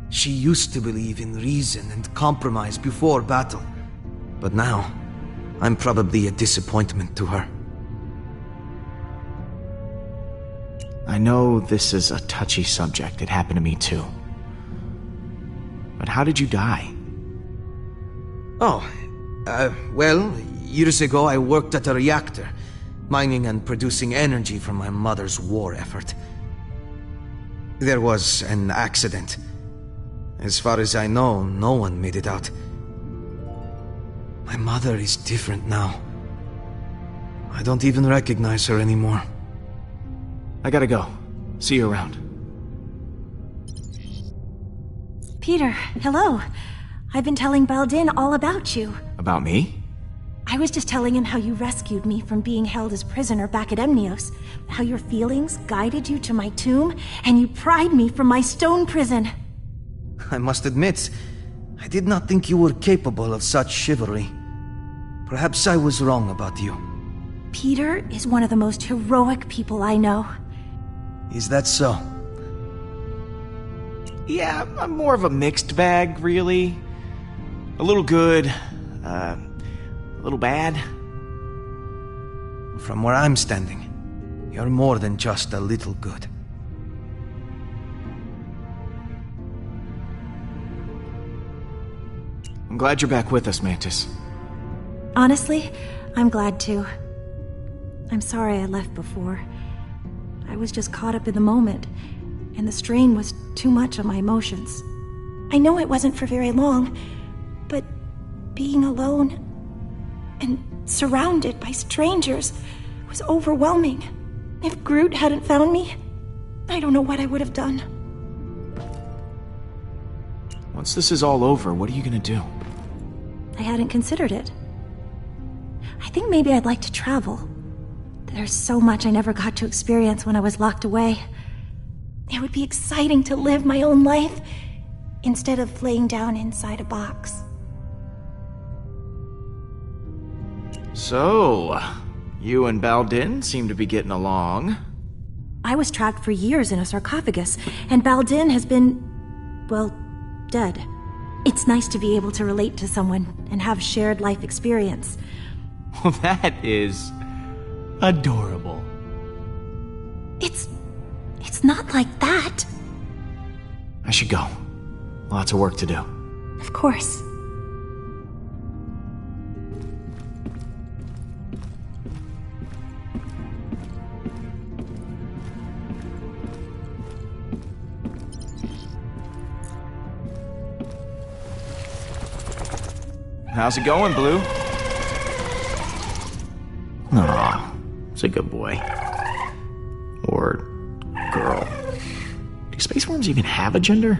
She used to believe in reason and compromise before battle, but now, I'm probably a disappointment to her. I know this is a touchy subject. It happened to me too. But how did you die? Oh, well, years ago I worked at a reactor, mining and producing energy from my mother's war effort. There was an accident. As far as I know, no one made it out. My mother is different now. I don't even recognize her anymore. I gotta go. See you around. Peter, hello. I've been telling Baldin all about you. About me? I was just telling him how you rescued me from being held as prisoner back at Emnios, how your feelings guided you to my tomb, and you pried me from my stone prison. I must admit, I did not think you were capable of such chivalry. Perhaps I was wrong about you. Peter is one of the most heroic people I know. Is that so? Yeah, I'm more of a mixed bag, really. A little good, a little bad. From where I'm standing, you're more than just a little good. I'm glad you're back with us, Mantis. Honestly, I'm glad too. I'm sorry I left before. I was just caught up in the moment, and the strain was too much on my emotions. I know it wasn't for very long, but being alone and surrounded by strangers was overwhelming. If Groot hadn't found me, I don't know what I would have done. Once this is all over, what are you gonna do? I hadn't considered it. I think maybe I'd like to travel. There's so much I never got to experience when I was locked away. It would be exciting to live my own life instead of laying down inside a box. So, you and Baldin seem to be getting along. I was trapped for years in a sarcophagus, and Baldin has been, well, dead. It's nice to be able to relate to someone and have shared life experience. Well, that is adorable. It's not like that. I should go. Lots of work to do. Of course. How's it going, Blue? Aw, it's a good boy. Or girl. Do space worms even have a gender?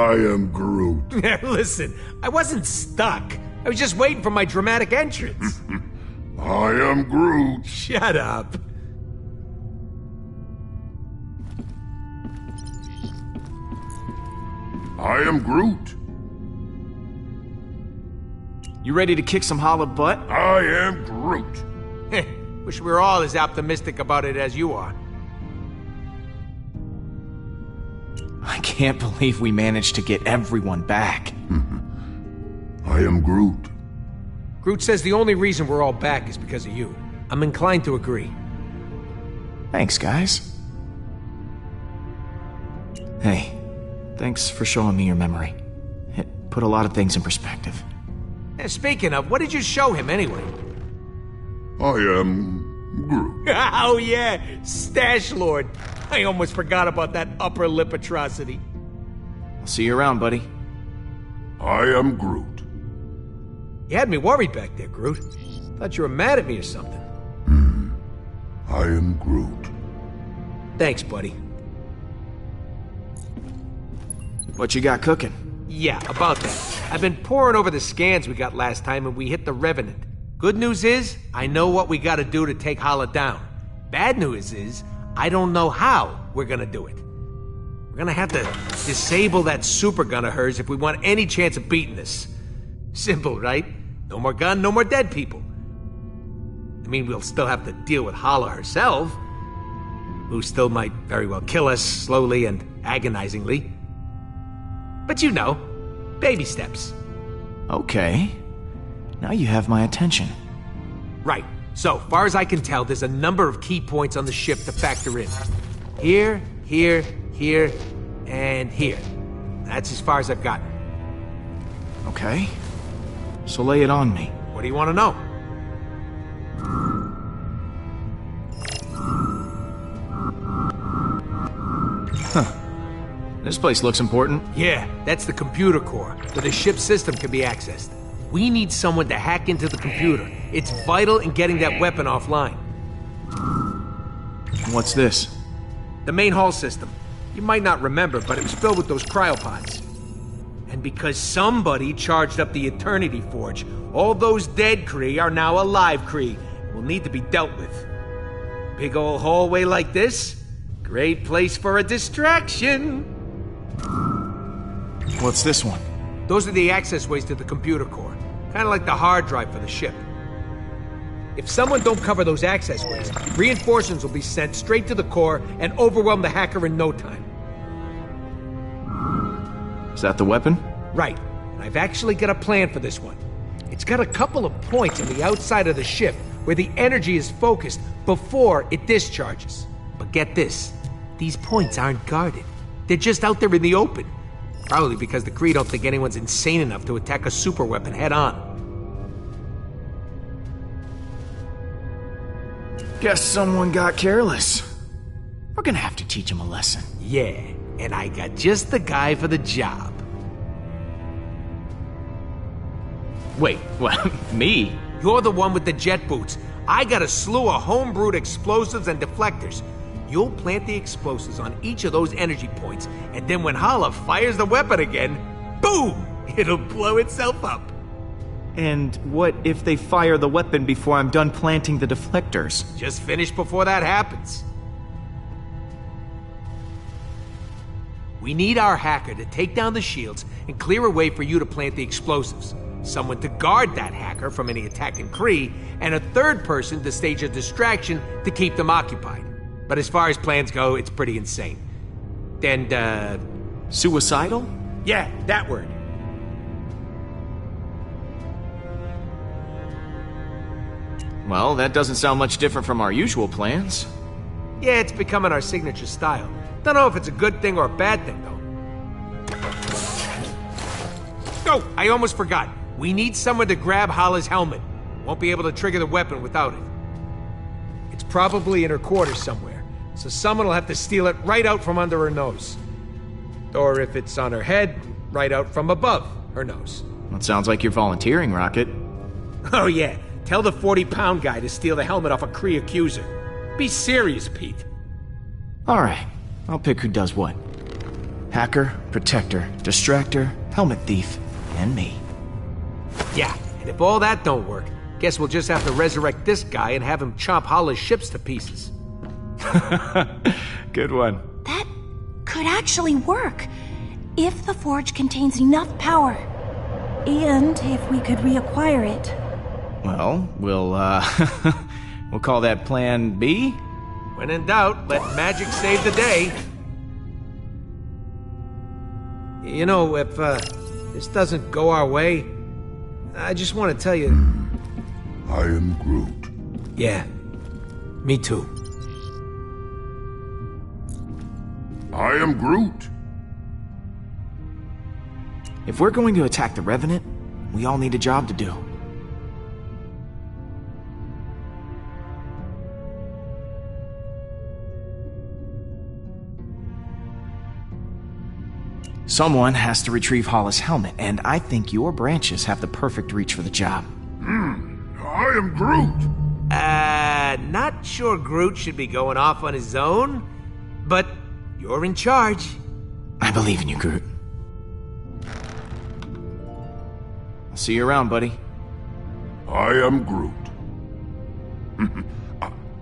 I am Groot. Listen, I wasn't stuck. I was just waiting for my dramatic entrance. I am Groot. Shut up. I am Groot. You ready to kick some hollow butt? I am Groot. Wish we were all as optimistic about it as you are. I can't believe we managed to get everyone back. I am Groot. Groot says the only reason we're all back is because of you. I'm inclined to agree. Thanks, guys. Hey, thanks for showing me your memory. It put a lot of things in perspective. And speaking of, what did you show him anyway? I am Groot. Oh yeah, Stash Lord. I almost forgot about that upper lip atrocity. I'll see you around, buddy. I am Groot. You had me worried back there, Groot. Thought you were mad at me or something. I am Groot. Thanks, buddy. What you got cooking? Yeah, about that. I've been poring over the scans we got last time and we hit the Revenant. Good news is, I know what we gotta do to take Hala down. Bad news is, I don't know how we're gonna do it. We're gonna have to disable that super gun of hers if we want any chance of beating this. Simple, right? No more gun, no more dead people. I mean, we'll still have to deal with Hala herself, who still might very well kill us slowly and agonizingly. But you know, baby steps. Okay. Now you have my attention. Right. So, far as I can tell, there's a number of key points on the ship to factor in. Here, here, here, and here. That's as far as I've gotten. Okay. So lay it on me. What do you want to know? This place looks important. Yeah, that's the computer core, where the ship's system can be accessed. We need someone to hack into the computer. It's vital in getting that weapon offline. What's this? The main hull system. You might not remember, but it was filled with those cryopods. And because somebody charged up the Eternity Forge, all those dead Kree are now alive Kree and will need to be dealt with. Big old hallway like this? Great place for a distraction. What's this one? Those are the access ways to the computer core. Kind of like the hard drive for the ship. If someone don't cover those access ways, reinforcements will be sent straight to the core and overwhelm the hacker in no time. Is that the weapon? Right. And I've actually got a plan for this one. It's got a couple of points on the outside of the ship where the energy is focused before it discharges. But get this, these points aren't guarded. They're just out there in the open. Probably because the Kree don't think anyone's insane enough to attack a superweapon head-on. Guess someone got careless. We're gonna have to teach him a lesson. Yeah, and I got just the guy for the job. Wait, what? Me? You're the one with the jet boots. I got a slew of homebrewed explosives and deflectors. You'll plant the explosives on each of those energy points, and then when Hala fires the weapon again, boom! It'll blow itself up. And what if they fire the weapon before I'm done planting the deflectors? Just finish before that happens. We need our hacker to take down the shields and clear a way for you to plant the explosives. Someone to guard that hacker from any attacking Kree, and a third person to stage a distraction to keep them occupied. But as far as plans go, it's pretty insane. And, Suicidal? yeah, that word. Well, that doesn't sound much different from our usual plans. Yeah, it's becoming our signature style. Don't know if it's a good thing or a bad thing, though. Oh, I almost forgot. We need someone to grab Hala's helmet. Won't be able to trigger the weapon without it. It's probably in her quarters somewhere, so someone will have to steal it right out from under her nose. Or if it's on her head, right out from above her nose. That sounds like you're volunteering, Rocket. Oh yeah, tell the 40-pound guy to steal the helmet off a Kree accuser. Be serious, Pete. Alright, I'll pick who does what. Hacker, protector, distractor, helmet thief, and me. Yeah, and if all that don't work, guess we'll just have to resurrect this guy and have him chomp Holla's ships to pieces. Good one. That could actually work. If the forge contains enough power. And if we could reacquire it. Well, we'll call that Plan B? When in doubt, let magic save the day. You know, if this doesn't go our way, I just want to tell you... I am Groot. Yeah, me too. I am Groot. If we're going to attack the Revenant, we all need a job to do. Someone has to retrieve Holla's helmet, and I think your branches have the perfect reach for the job. I am Groot. Not sure Groot should be going off on his own, but you're in charge. I believe in you, Groot. I'll see you around, buddy. I am Groot.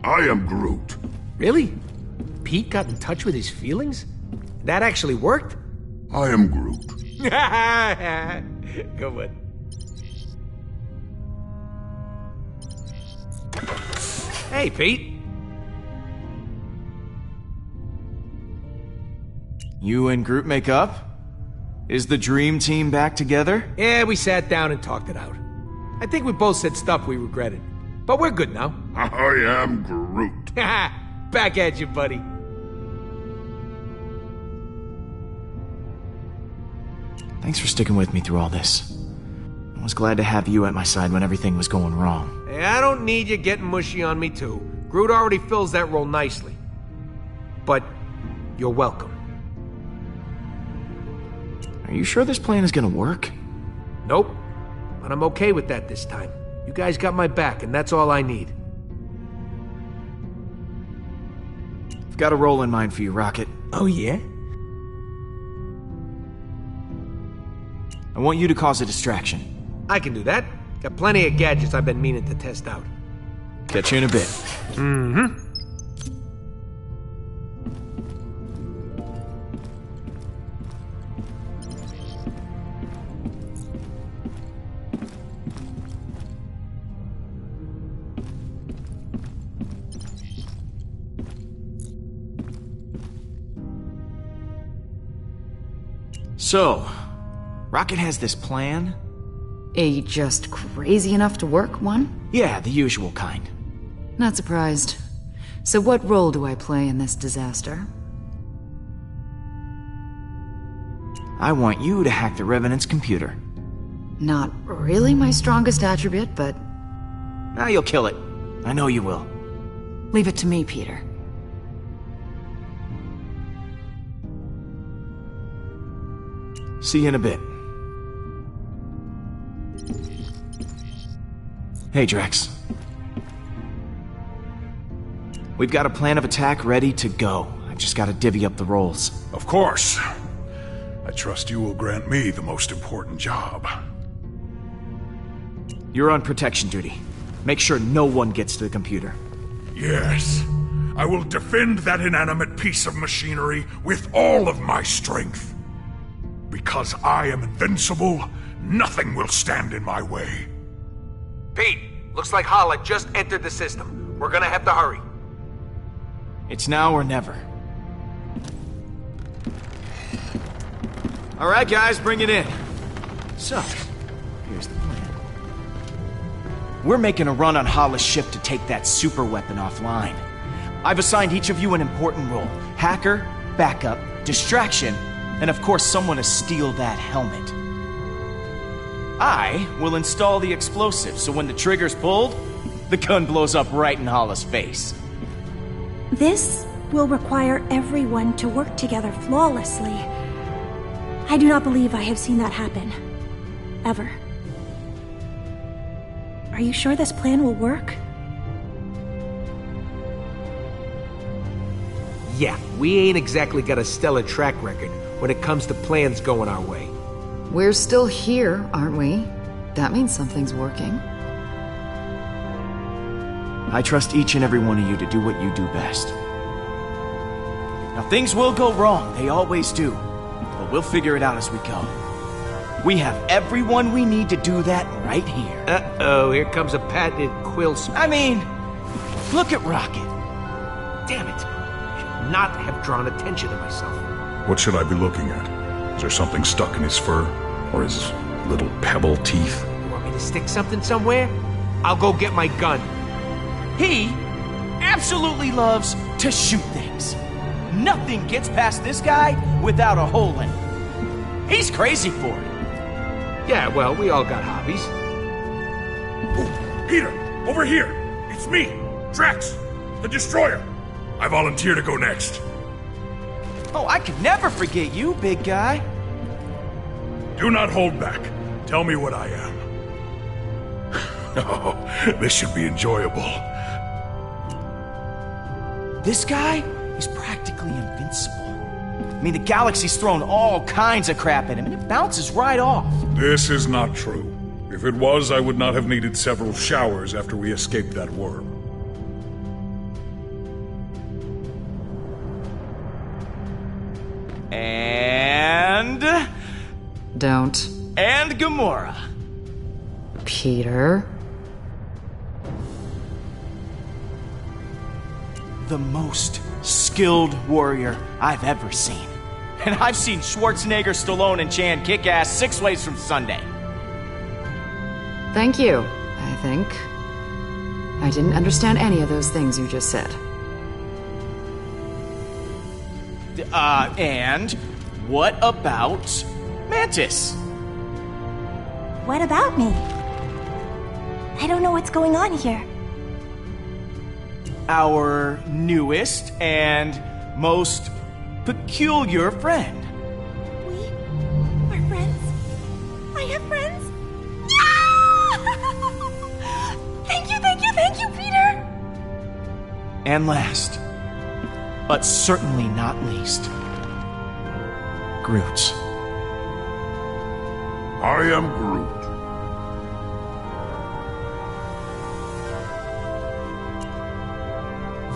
I am Groot. Really? Pete got in touch with his feelings? That actually worked? I am Groot. Good one. Hey, Pete. You and Groot make up? Is the dream team back together? Yeah, we sat down and talked it out. I think we both said stuff we regretted. But we're good now. I am Groot. Back at you, buddy. Thanks for sticking with me through all this. I was glad to have you at my side when everything was going wrong. Hey, I don't need you getting mushy on me, too. Groot already fills that role nicely. But you're welcome. Are you sure this plan is gonna work? Nope. But I'm okay with that this time. You guys got my back, and that's all I need. I've got a role in mind for you, Rocket. Oh, yeah? I want you to cause a distraction. I can do that. Got plenty of gadgets I've been meaning to test out. Catch you in a bit. Mm-hmm. So, Rocket has this plan? A just crazy enough to work one? Yeah, the usual kind. Not surprised. So what role do I play in this disaster? I want you to hack the Revenant's computer. Not really my strongest attribute, but... Now you'll kill it. I know you will. leave it to me, Peter. See you in a bit. Hey, Drax. We've got a plan of attack ready to go. I've just got to divvy up the roles. Of course. I trust you will grant me the most important job. You're on protection duty. Make sure no one gets to the computer. Yes. I will defend that inanimate piece of machinery with all of my strength. Because I am invincible, nothing will stand in my way. Pete, looks like Hala just entered the system. We're gonna have to hurry. It's now or never. All right, guys, bring it in. So, here's the plan. We're making a run on Hala's ship to take that super weapon offline. I've assigned each of you an important role. Hacker, backup, distraction, and of course someone to steal that helmet. I will install the explosive, so when the trigger's pulled, the gun blows up right in Hala's face. This will require everyone to work together flawlessly. I do not believe I have seen that happen. Ever. Are you sure this plan will work? Yeah, we ain't exactly got a stellar track record when it comes to plans going our way. We're still here, aren't we? That means something's working. I trust each and every one of you to do what you do best. Now, things will go wrong, they always do. But we'll figure it out as we go. We have everyone we need to do that right here. Uh-oh, here comes a patented quill speech. I mean, look at Rocket. Damn it. I should not have drawn attention to myself. What should I be looking at? Is there something stuck in his fur? Or his little pebble teeth? You want me to stick something somewhere? I'll go get my gun. He absolutely loves to shoot things. Nothing gets past this guy without a hole in it. He's crazy for it. Yeah, well, we all got hobbies. Oh, Peter, over here! It's me, Drax, the Destroyer. I volunteer to go next. Oh, I could never forget you, big guy. Do not hold back. Tell me what I am. Oh, this should be enjoyable. This guy is practically invincible. I mean, the galaxy's thrown all kinds of crap at him, and it bounces right off. This is not true. If it was, I would not have needed several showers after we escaped that worm. And... Don't. And Gamora. Peter? The most skilled warrior I've ever seen. And I've seen Schwarzenegger, Stallone, and Chan kick ass 6 ways from Sunday. Thank you, I think. I didn't understand any of those things you just said. And what about Mantis? What about me? I don't know what's going on here. Our newest and most peculiar friend. We are friends? I have friends? Yeah! Thank you, Peter! And last, but certainly not least, Groot. I am Groot.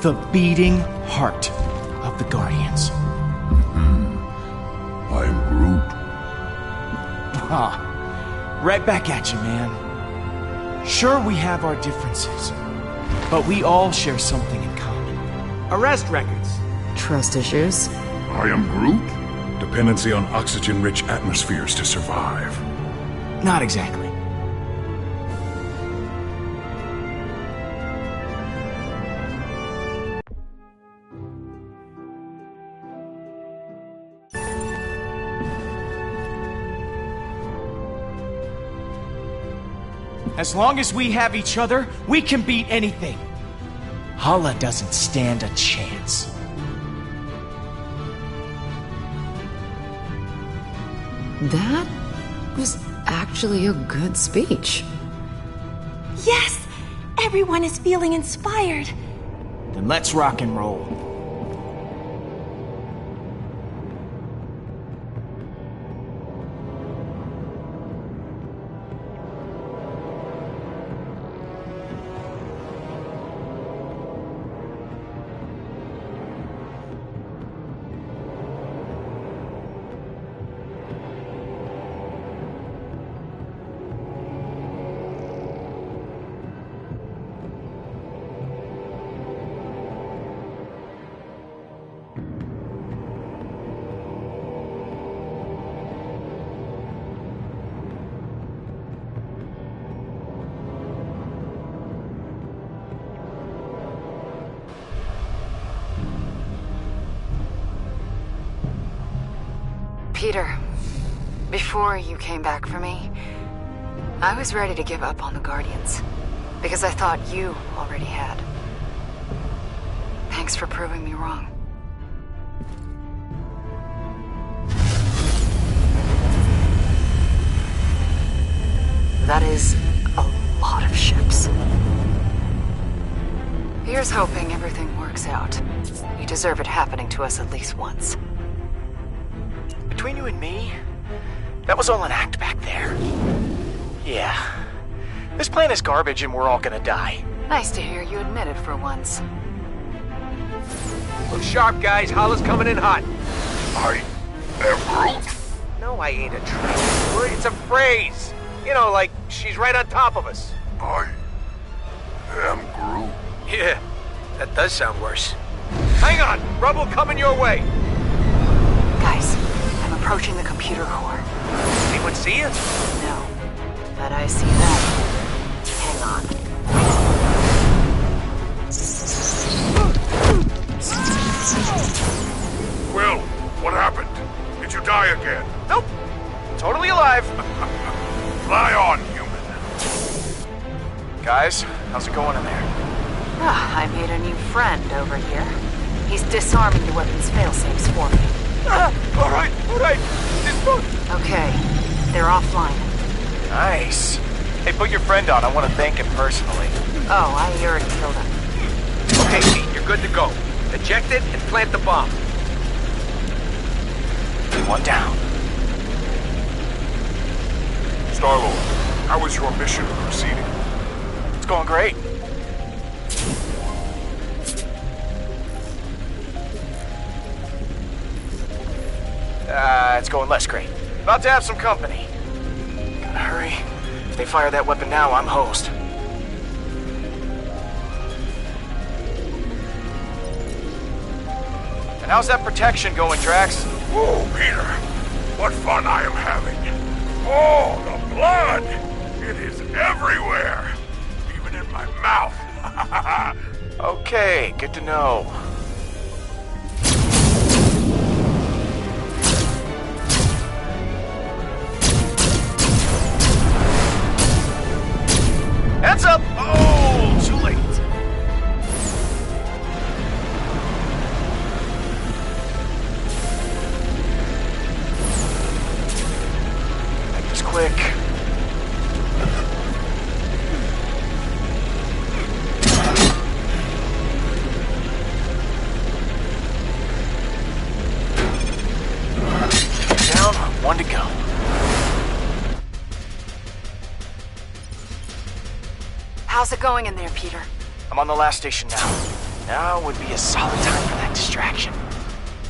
The beating heart of the Guardians. I am Groot. Right back at you, man. Sure, we have our differences, but we all share something in common. Arrest records. Trust issues? I am Groot. Dependency on oxygen-rich atmospheres to survive. Not exactly. As long as we have each other, we can beat anything. Hala doesn't stand a chance. That was actually a good speech. Yes! Everyone is feeling inspired. Then let's rock and roll. Peter, before you came back for me, I was ready to give up on the Guardians, because I thought you already had. Thanks for proving me wrong. That is a lot of ships. Here's hoping everything works out. You deserve it happening to us at least once. between you and me, that was all an act back there. Yeah. This plan is garbage and we're all gonna die. Nice to hear you admit it for once. Look sharp, guys. Holla's coming in hot. I am Groot. No, I ain't a trick. It's a phrase. You know, like she's right on top of us. I am Groot. Yeah, that does sound worse. Hang on! Rubble coming your way! Guys, I'm approaching the computer core. Anyone see you? No, but I see them. Hang on. Will, what happened? Did you die again? Nope. Totally alive. Fly on, human. Guys, how's it going in there? Ah, I made a new friend over here. He's disarming the weapon's failsafes for me. All right. Okay, they're offline. Nice. Hey, put your friend on. I want to thank him personally. Oh, I already killed him. Okay, Pete, you're good to go. Eject it and plant the bomb. One down. Star-Lord, how is your mission proceeding? It's going great. It's going less great. About to have some company. Gotta hurry. If they fire that weapon now, I'm hosed. And how's that protection going, Drax? Whoa, Peter. What fun I am having. Oh, the blood! It is everywhere. Even in my mouth. Okay, good to know. Heads up! Oh, too late. Make this quick. Down, one to go. How's it going in there, Peter? I'm on the last station now. Now would be a solid time for that distraction.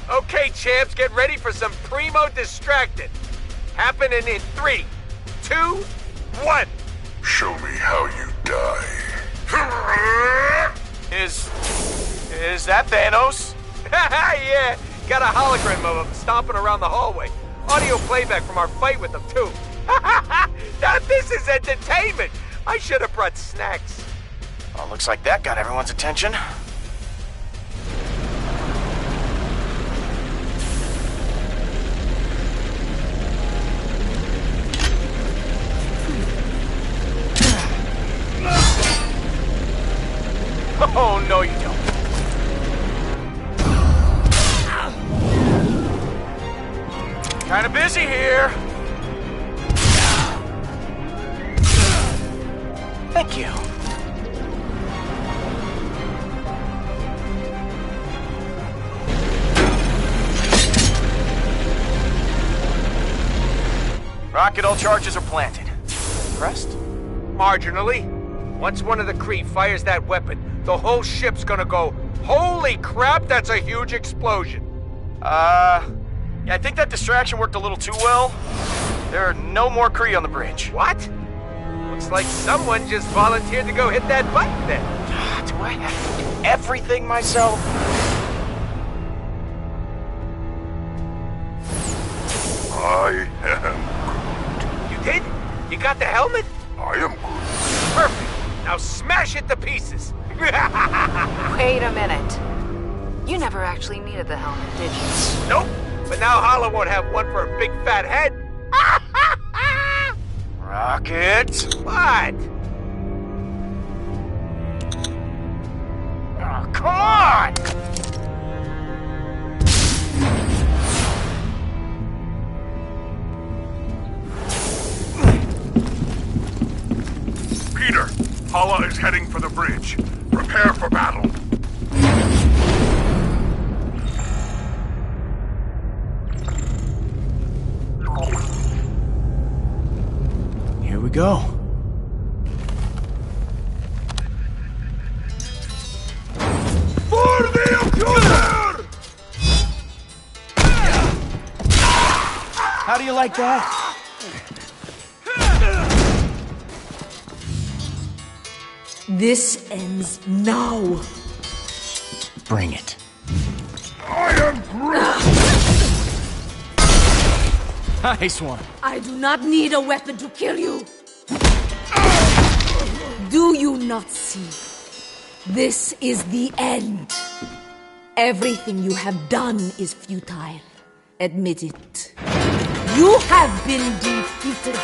Okay, champs, get ready for some primo distracted. Happening in 3, 2, 1. Show me how you die. Is that Thanos? Yeah, got a hologram of him stomping around the hallway. Audio playback from our fight with him, too. Now this is entertainment. I should have brought snacks. Well, looks like that got everyone's attention. Oh, no you don't. Kinda busy here. Thank you. Rocket, all charges are planted. Impressed? Marginally. Once one of the Kree fires that weapon, the whole ship's gonna go, holy crap, that's a huge explosion. Yeah, I think that distraction worked a little too well. There are no more Kree on the bridge. What? Looks like someone just volunteered to go hit that button then. Do I have to do everything myself? I am You did? You got the helmet? I am Groot. Perfect. Now smash it to pieces. Wait a minute. You never actually needed the helmet, did you? Nope. But now Holla won't have one for a big fat head. Rocket! What? Oh, come on! Peter, Hala is heading for the bridge. Prepare for battle. How do you like that? This ends now. Bring it. I am Groot! Nice one. I do not need a weapon to kill you. Do you not see? This is the end. Everything you have done is futile. Admit it. You have been defeated.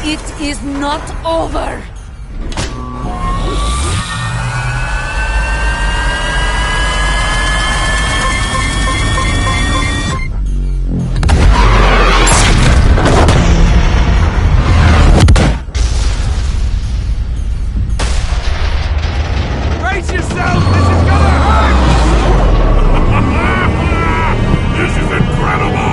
It is not over! Brace yourself! This is gonna hurt! This is incredible!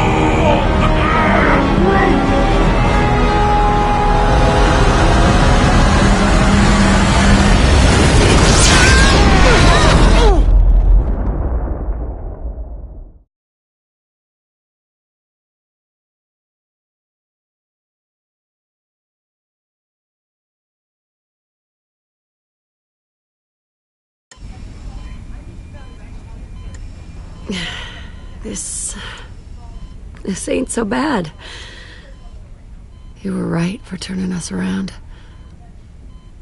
This ain't so bad. You were right for turning us around.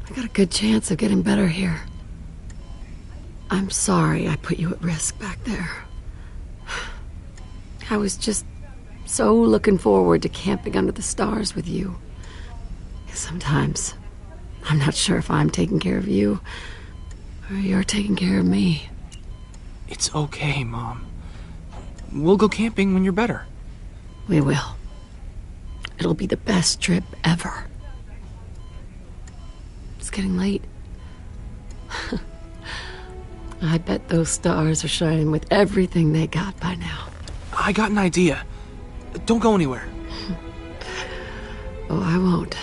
I got a good chance of getting better here. I'm sorry I put you at risk back there. I was just so looking forward to camping under the stars with you. Sometimes, I'm not sure if I'm taking care of you, or you're taking care of me. It's okay, Mom. We'll go camping when you're better. We will. It'll be the best trip ever. It's getting late. I bet those stars are shining with everything they got by now. I got an idea. Don't go anywhere. Oh, I won't.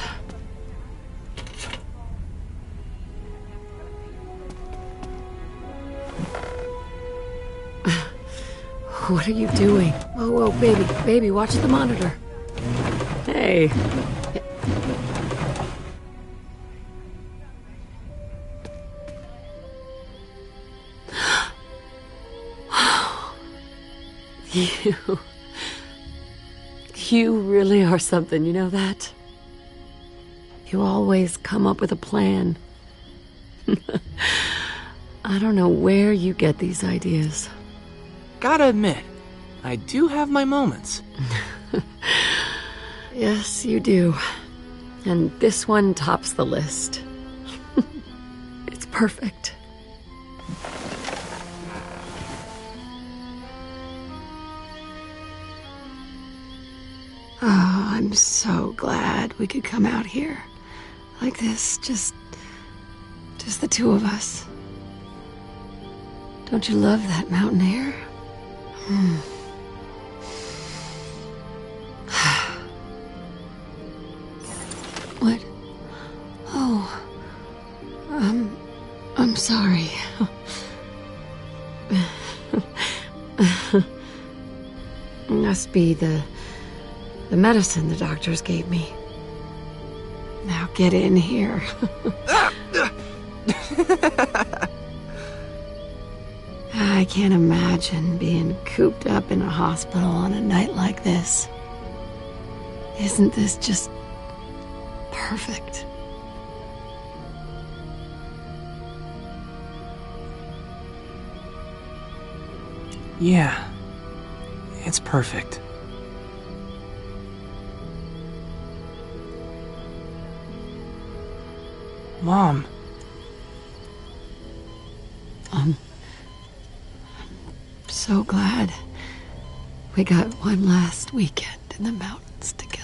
What are you doing? Whoa, whoa, baby, baby, watch the monitor. Hey. You really are something, you know that? You always come up with a plan. I don't know where you get these ideas. Gotta admit, I do have my moments. Yes, you do. And this one tops the list. It's perfect. Oh, I'm so glad we could come out here. Like this, just the two of us. Don't you love that mountain air? What? Oh. I'm sorry. Must be the medicine the doctors gave me. Now get in here. I can't imagine being cooped up in a hospital on a night like this. Isn't this just perfect? Yeah, it's perfect. Mom. I'm so glad we got one last weekend in the mountains together.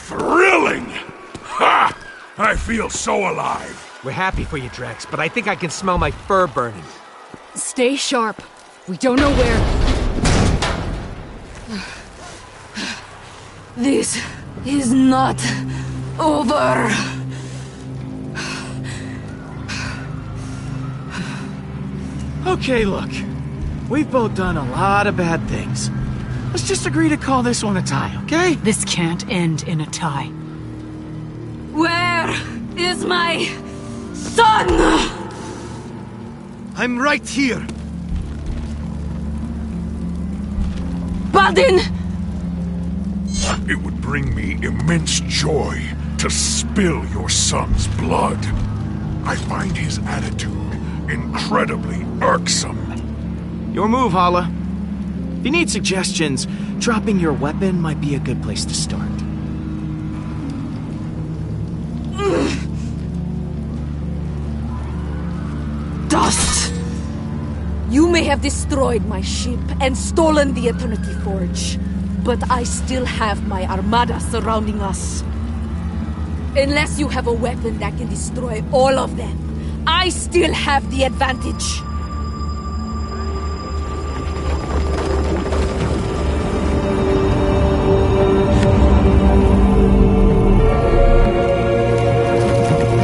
Thrilling! Ha! I feel so alive. We're happy for you, Drax, but I think I can smell my fur burning. Stay sharp. We don't know where. This is not over. Okay, look. We've both done a lot of bad things. Let's just agree to call this one a tie, okay? This can't end in a tie. Where is my son? I'm right here. Baldin! It would bring me immense joy to spill your son's blood. I find his attitude incredibly irksome. Your move, Hala. If you need suggestions, dropping your weapon might be a good place to start. Dust! You may have destroyed my ship and stolen the Eternity Forge, but I still have my armada surrounding us. Unless you have a weapon that can destroy all of them, I still have the advantage.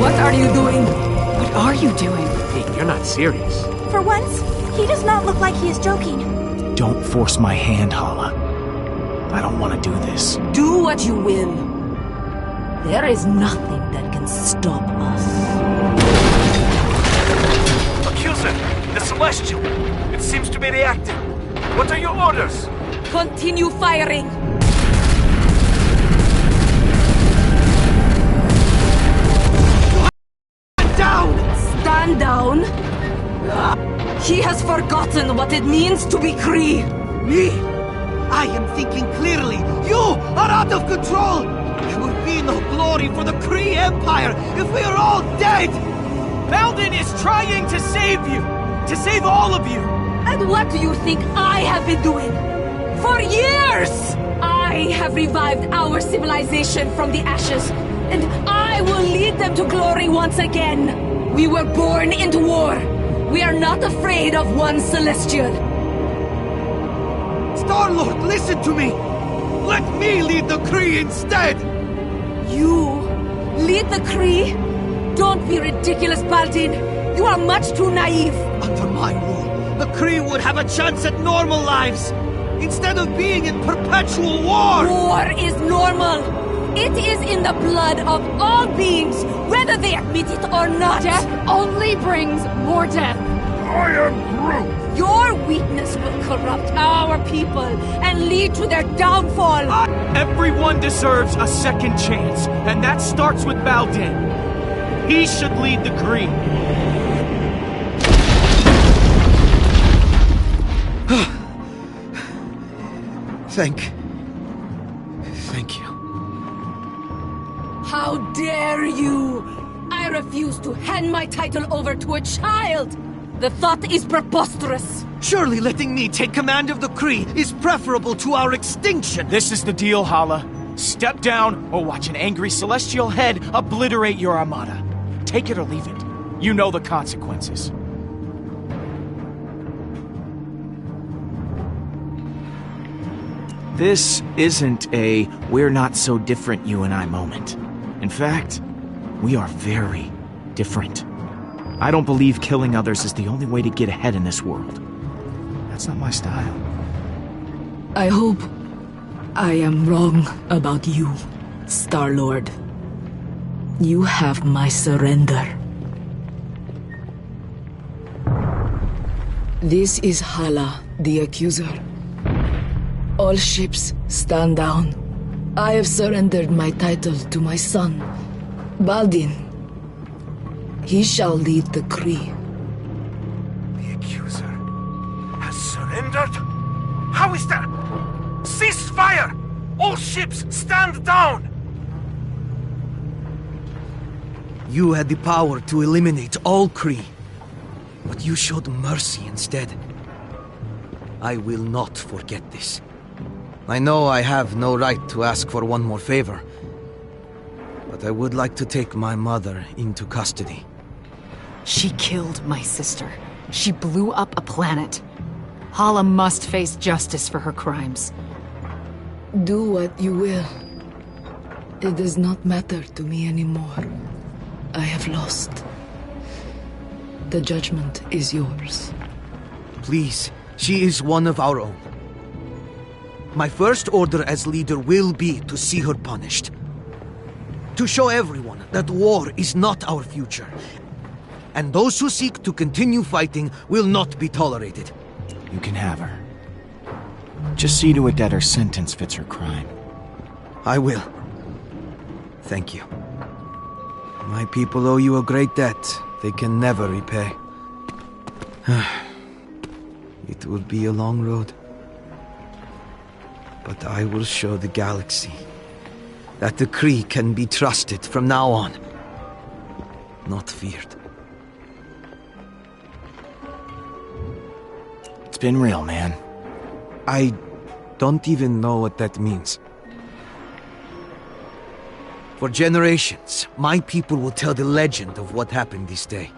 What are you doing? What are you doing? Hey, you're not serious. For once, he does not look like he is joking. Don't force my hand, Hala. I don't want to do this. Do what you will. There is nothing that can stop us. Accuser, the Celestial. It seems to be reacting. What are your orders? Continue firing. Stand down! He has forgotten what it means to be Kree! Me? I am thinking clearly. You are out of control! There will be no glory for the Kree Empire if we are all dead! Baldin is trying to save you! To save all of you! And what do you think I have been doing? For years! I have revived our civilization from the ashes, and I will lead them to glory once again! We were born into war. We are not afraid of one Celestial. Star-Lord, listen to me! Let me lead the Kree instead! You lead the Kree? Don't be ridiculous, Baldin. You are much too naive. Under my rule, the Kree would have a chance at normal lives, instead of being in perpetual war! War is normal. It is in the blood of all beings, whether they admit it or not. Death only brings more death. I am Groot! Your weakness will corrupt our people and lead to their downfall. Everyone deserves a second chance, and that starts with Baldin. He should lead the Kree. Thank you. How dare you! I refuse to hand my title over to a child! The thought is preposterous! Surely letting me take command of the Kree is preferable to our extinction! This is the deal, Hala. Step down or watch an angry celestial head obliterate your armada. Take it or leave it. You know the consequences. This isn't a we're not so different you and I moment. In fact, we are very different. I don't believe killing others is the only way to get ahead in this world. That's not my style. I hope I am wrong about you, Star-Lord. You have my surrender. This is Hala, the Accuser. All ships, stand down. I have surrendered my title to my son, Baldin. He shall lead the Kree. The Accuser has surrendered? How is that? Cease fire! All ships, stand down! You had the power to eliminate all Kree, but you showed mercy instead. I will not forget this. I know I have no right to ask for one more favor, but I would like to take my mother into custody. She killed my sister. She blew up a planet. Hala must face justice for her crimes. Do what you will. It does not matter to me anymore. I have lost. The judgment is yours. Please, she is one of our own. My first order as leader will be to see her punished. To show everyone that war is not our future. And those who seek to continue fighting will not be tolerated. You can have her. Just see to it that her sentence fits her crime. I will. Thank you. My people owe you a great debt they can never repay. It will be a long road. But I will show the galaxy that the Kree can be trusted from now on, not feared. It's been real, man. I don't even know what that means. For generations, my people will tell the legend of what happened this day.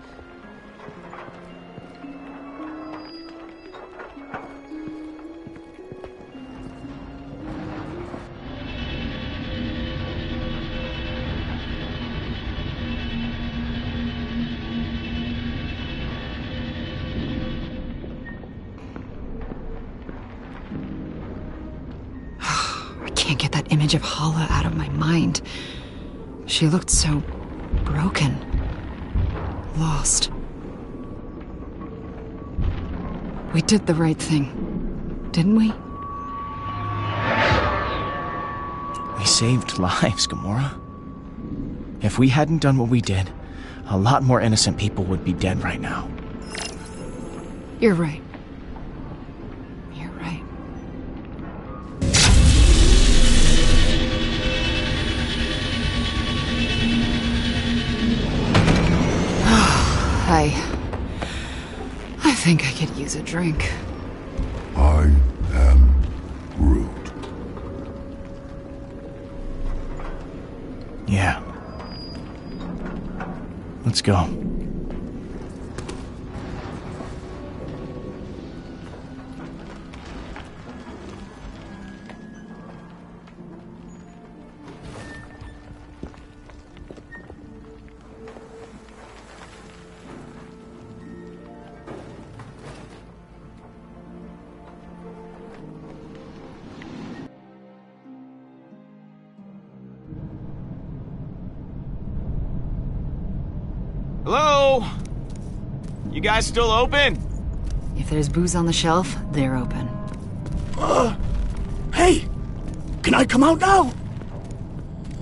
I can't get that image of Hala out of my mind. She looked so broken. Lost. We did the right thing, didn't we? We saved lives, Gamora. If we hadn't done what we did, a lot more innocent people would be dead right now. You're right. You're right. I think I could use a drink. I am Groot. Yeah. Let's go. Hello? You guys still open? If there's booze on the shelf, they're open. Hey! Can I come out now?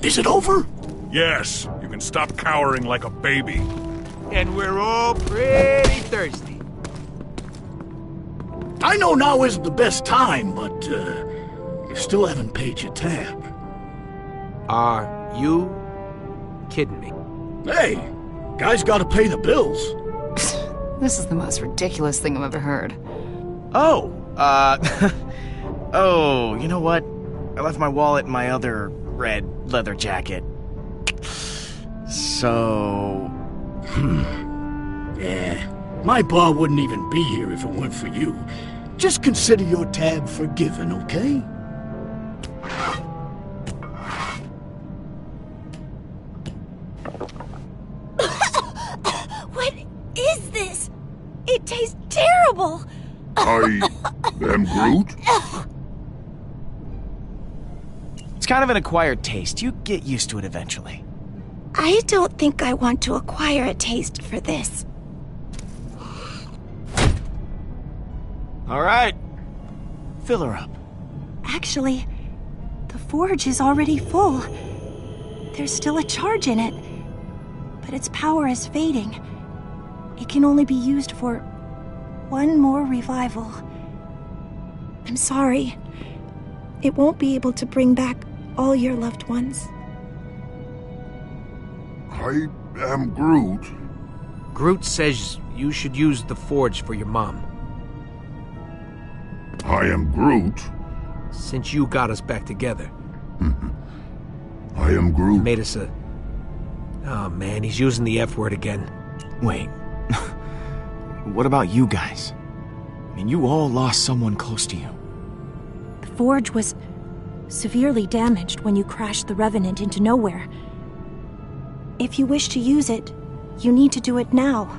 Is it over? Yes, you can stop cowering like a baby. And we're all pretty thirsty. I know now isn't the best time, but, you still haven't paid your tab. Are you kidding me? Hey, guys gotta pay the bills. This is the most ridiculous thing I've ever heard. Oh, oh, you know what? I left my wallet in my other red leather jacket. So... Yeah, my bar wouldn't even be here if it weren't for you. Just consider your tab forgiven, okay? What is this? It tastes terrible! I am Groot? It's kind of an acquired taste. You get used to it eventually. I don't think I want to acquire a taste for this. All right. Fill her up. Actually, the forge is already full. There's still a charge in it, but its power is fading. It can only be used for one more revival. I'm sorry. It won't be able to bring back all your loved ones. I am Groot. Groot says you should use the forge for your mom. I am Groot. Since you got us back together. I am Groot. Made us a... Oh man, he's using the F word again. Wait. What about you guys? I mean, you all lost someone close to you. The forge was severely damaged when you crashed the Revenant into nowhere. If you wish to use it, you need to do it now.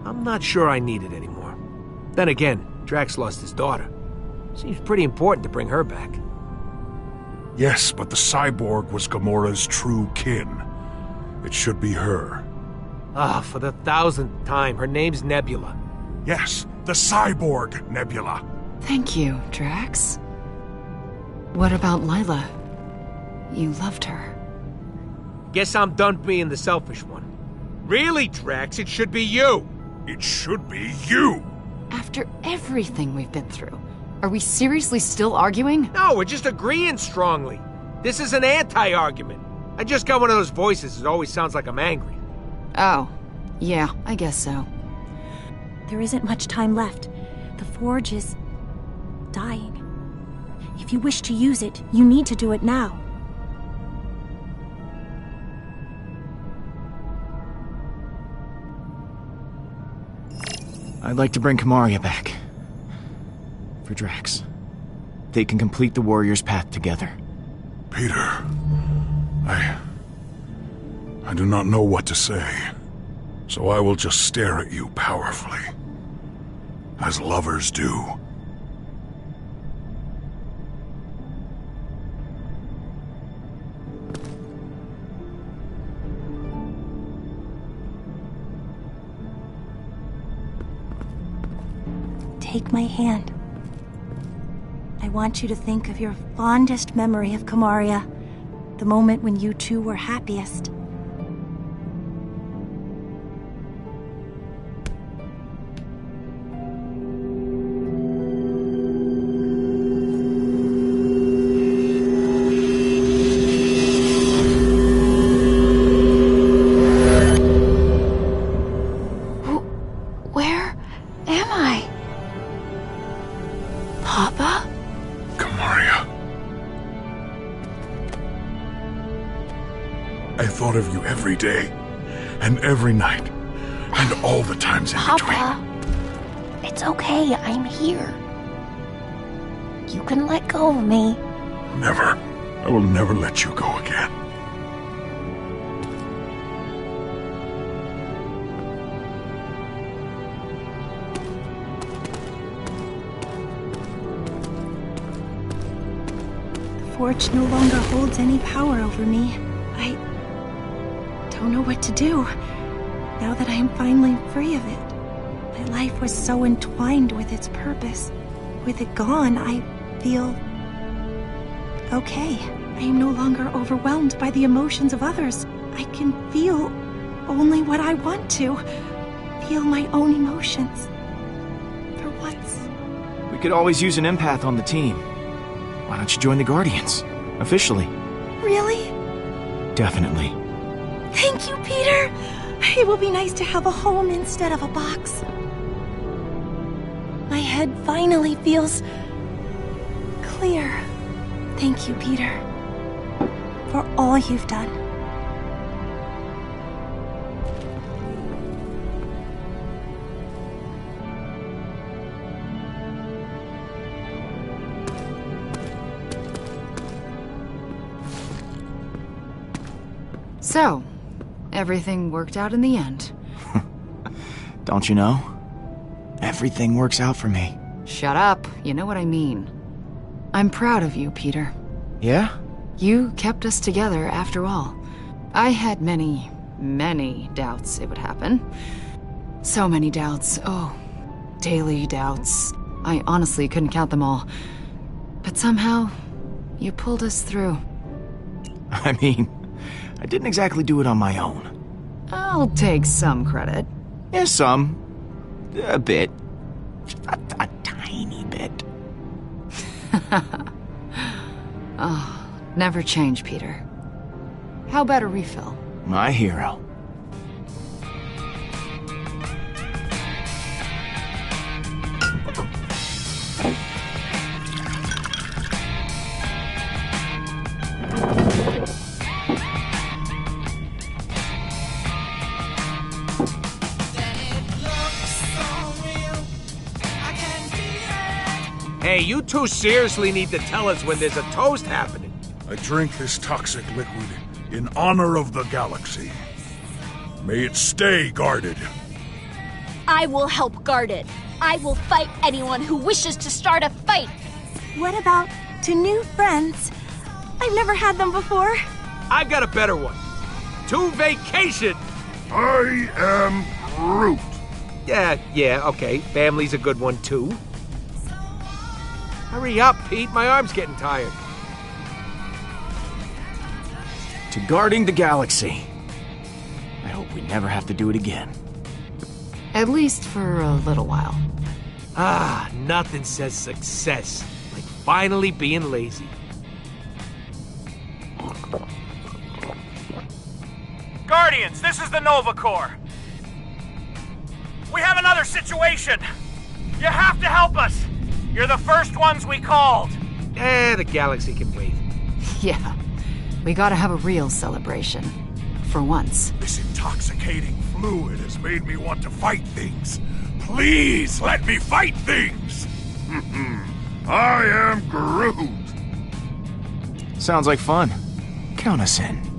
I'm not sure I need it anymore. Then again, Drax lost his daughter. Seems pretty important to bring her back. Yes, but the cyborg was Gamora's true kin. It should be her. Ah, for the 1000th time, her name's Nebula. Yes, the cyborg Nebula. Thank you, Drax. What about Lila? You loved her. Guess I'm done being the selfish one. Really, Drax, it should be you. It should be you. After everything we've been through, are we seriously still arguing? No, we're just agreeing strongly. This is an anti-argument. I just got one of those voices that always sounds like I'm angry. Oh, yeah, I guess so. There isn't much time left. The forge is dying. If you wish to use it, you need to do it now. I'd like to bring Kamaria back. For Drax. They can complete the warrior's path together. Peter, I do not know what to say, so I will just stare at you powerfully, as lovers do. Take my hand. I want you to think of your fondest memory of Kamaria, the moment when you two were happiest. Where am I? Papa? Kamaria. I thought of you every day, and every night, and all the times in between. Papa, it's okay. I'm here. You can let go of me. Never. I will never let you go again. The Forge no longer holds any power over me. I don't know what to do, now that I am finally free of it. My life was so entwined with its purpose. With it gone, I feel okay. I am no longer overwhelmed by the emotions of others. I can feel only what I want to. Feel my own emotions. For once. We could always use an empath on the team. Why don't you join the Guardians? Officially. Really? Definitely. Thank you, Peter. It will be nice to have a home instead of a box. My head finally feels clear. Thank you, Peter, for all you've done. So, everything worked out in the end. Don't you know? Everything works out for me. Shut up. You know what I mean. I'm proud of you, Peter. Yeah? You kept us together after all. I had many, many doubts it would happen. So many doubts. Oh, daily doubts. I honestly couldn't count them all. But somehow, you pulled us through. I mean, I didn't exactly do it on my own. I'll take some credit. Yeah, some. A bit. Just a tiny bit. Oh, never change, Peter. How about a refill? My hero. Hey, you two seriously need to tell us when there's a toast happening. I drink this toxic liquid in honor of the galaxy. May it stay guarded. I will help guard it. I will fight anyone who wishes to start a fight. What about to new friends? I've never had them before. I've got a better one. To vacation. I am Groot. Yeah, okay. Family's a good one, too. Hurry up, Pete. My arm's getting tired. To guarding the galaxy. I hope we never have to do it again. At least for a little while. Ah, nothing says success like finally being lazy. Guardians, this is the Nova Corps. We have another situation. You have to help us. You're the first ones we called. The galaxy can wait. Yeah, we gotta have a real celebration. For once. This intoxicating fluid has made me want to fight things. Please let me fight things! I am Groot! Sounds like fun. Count us in.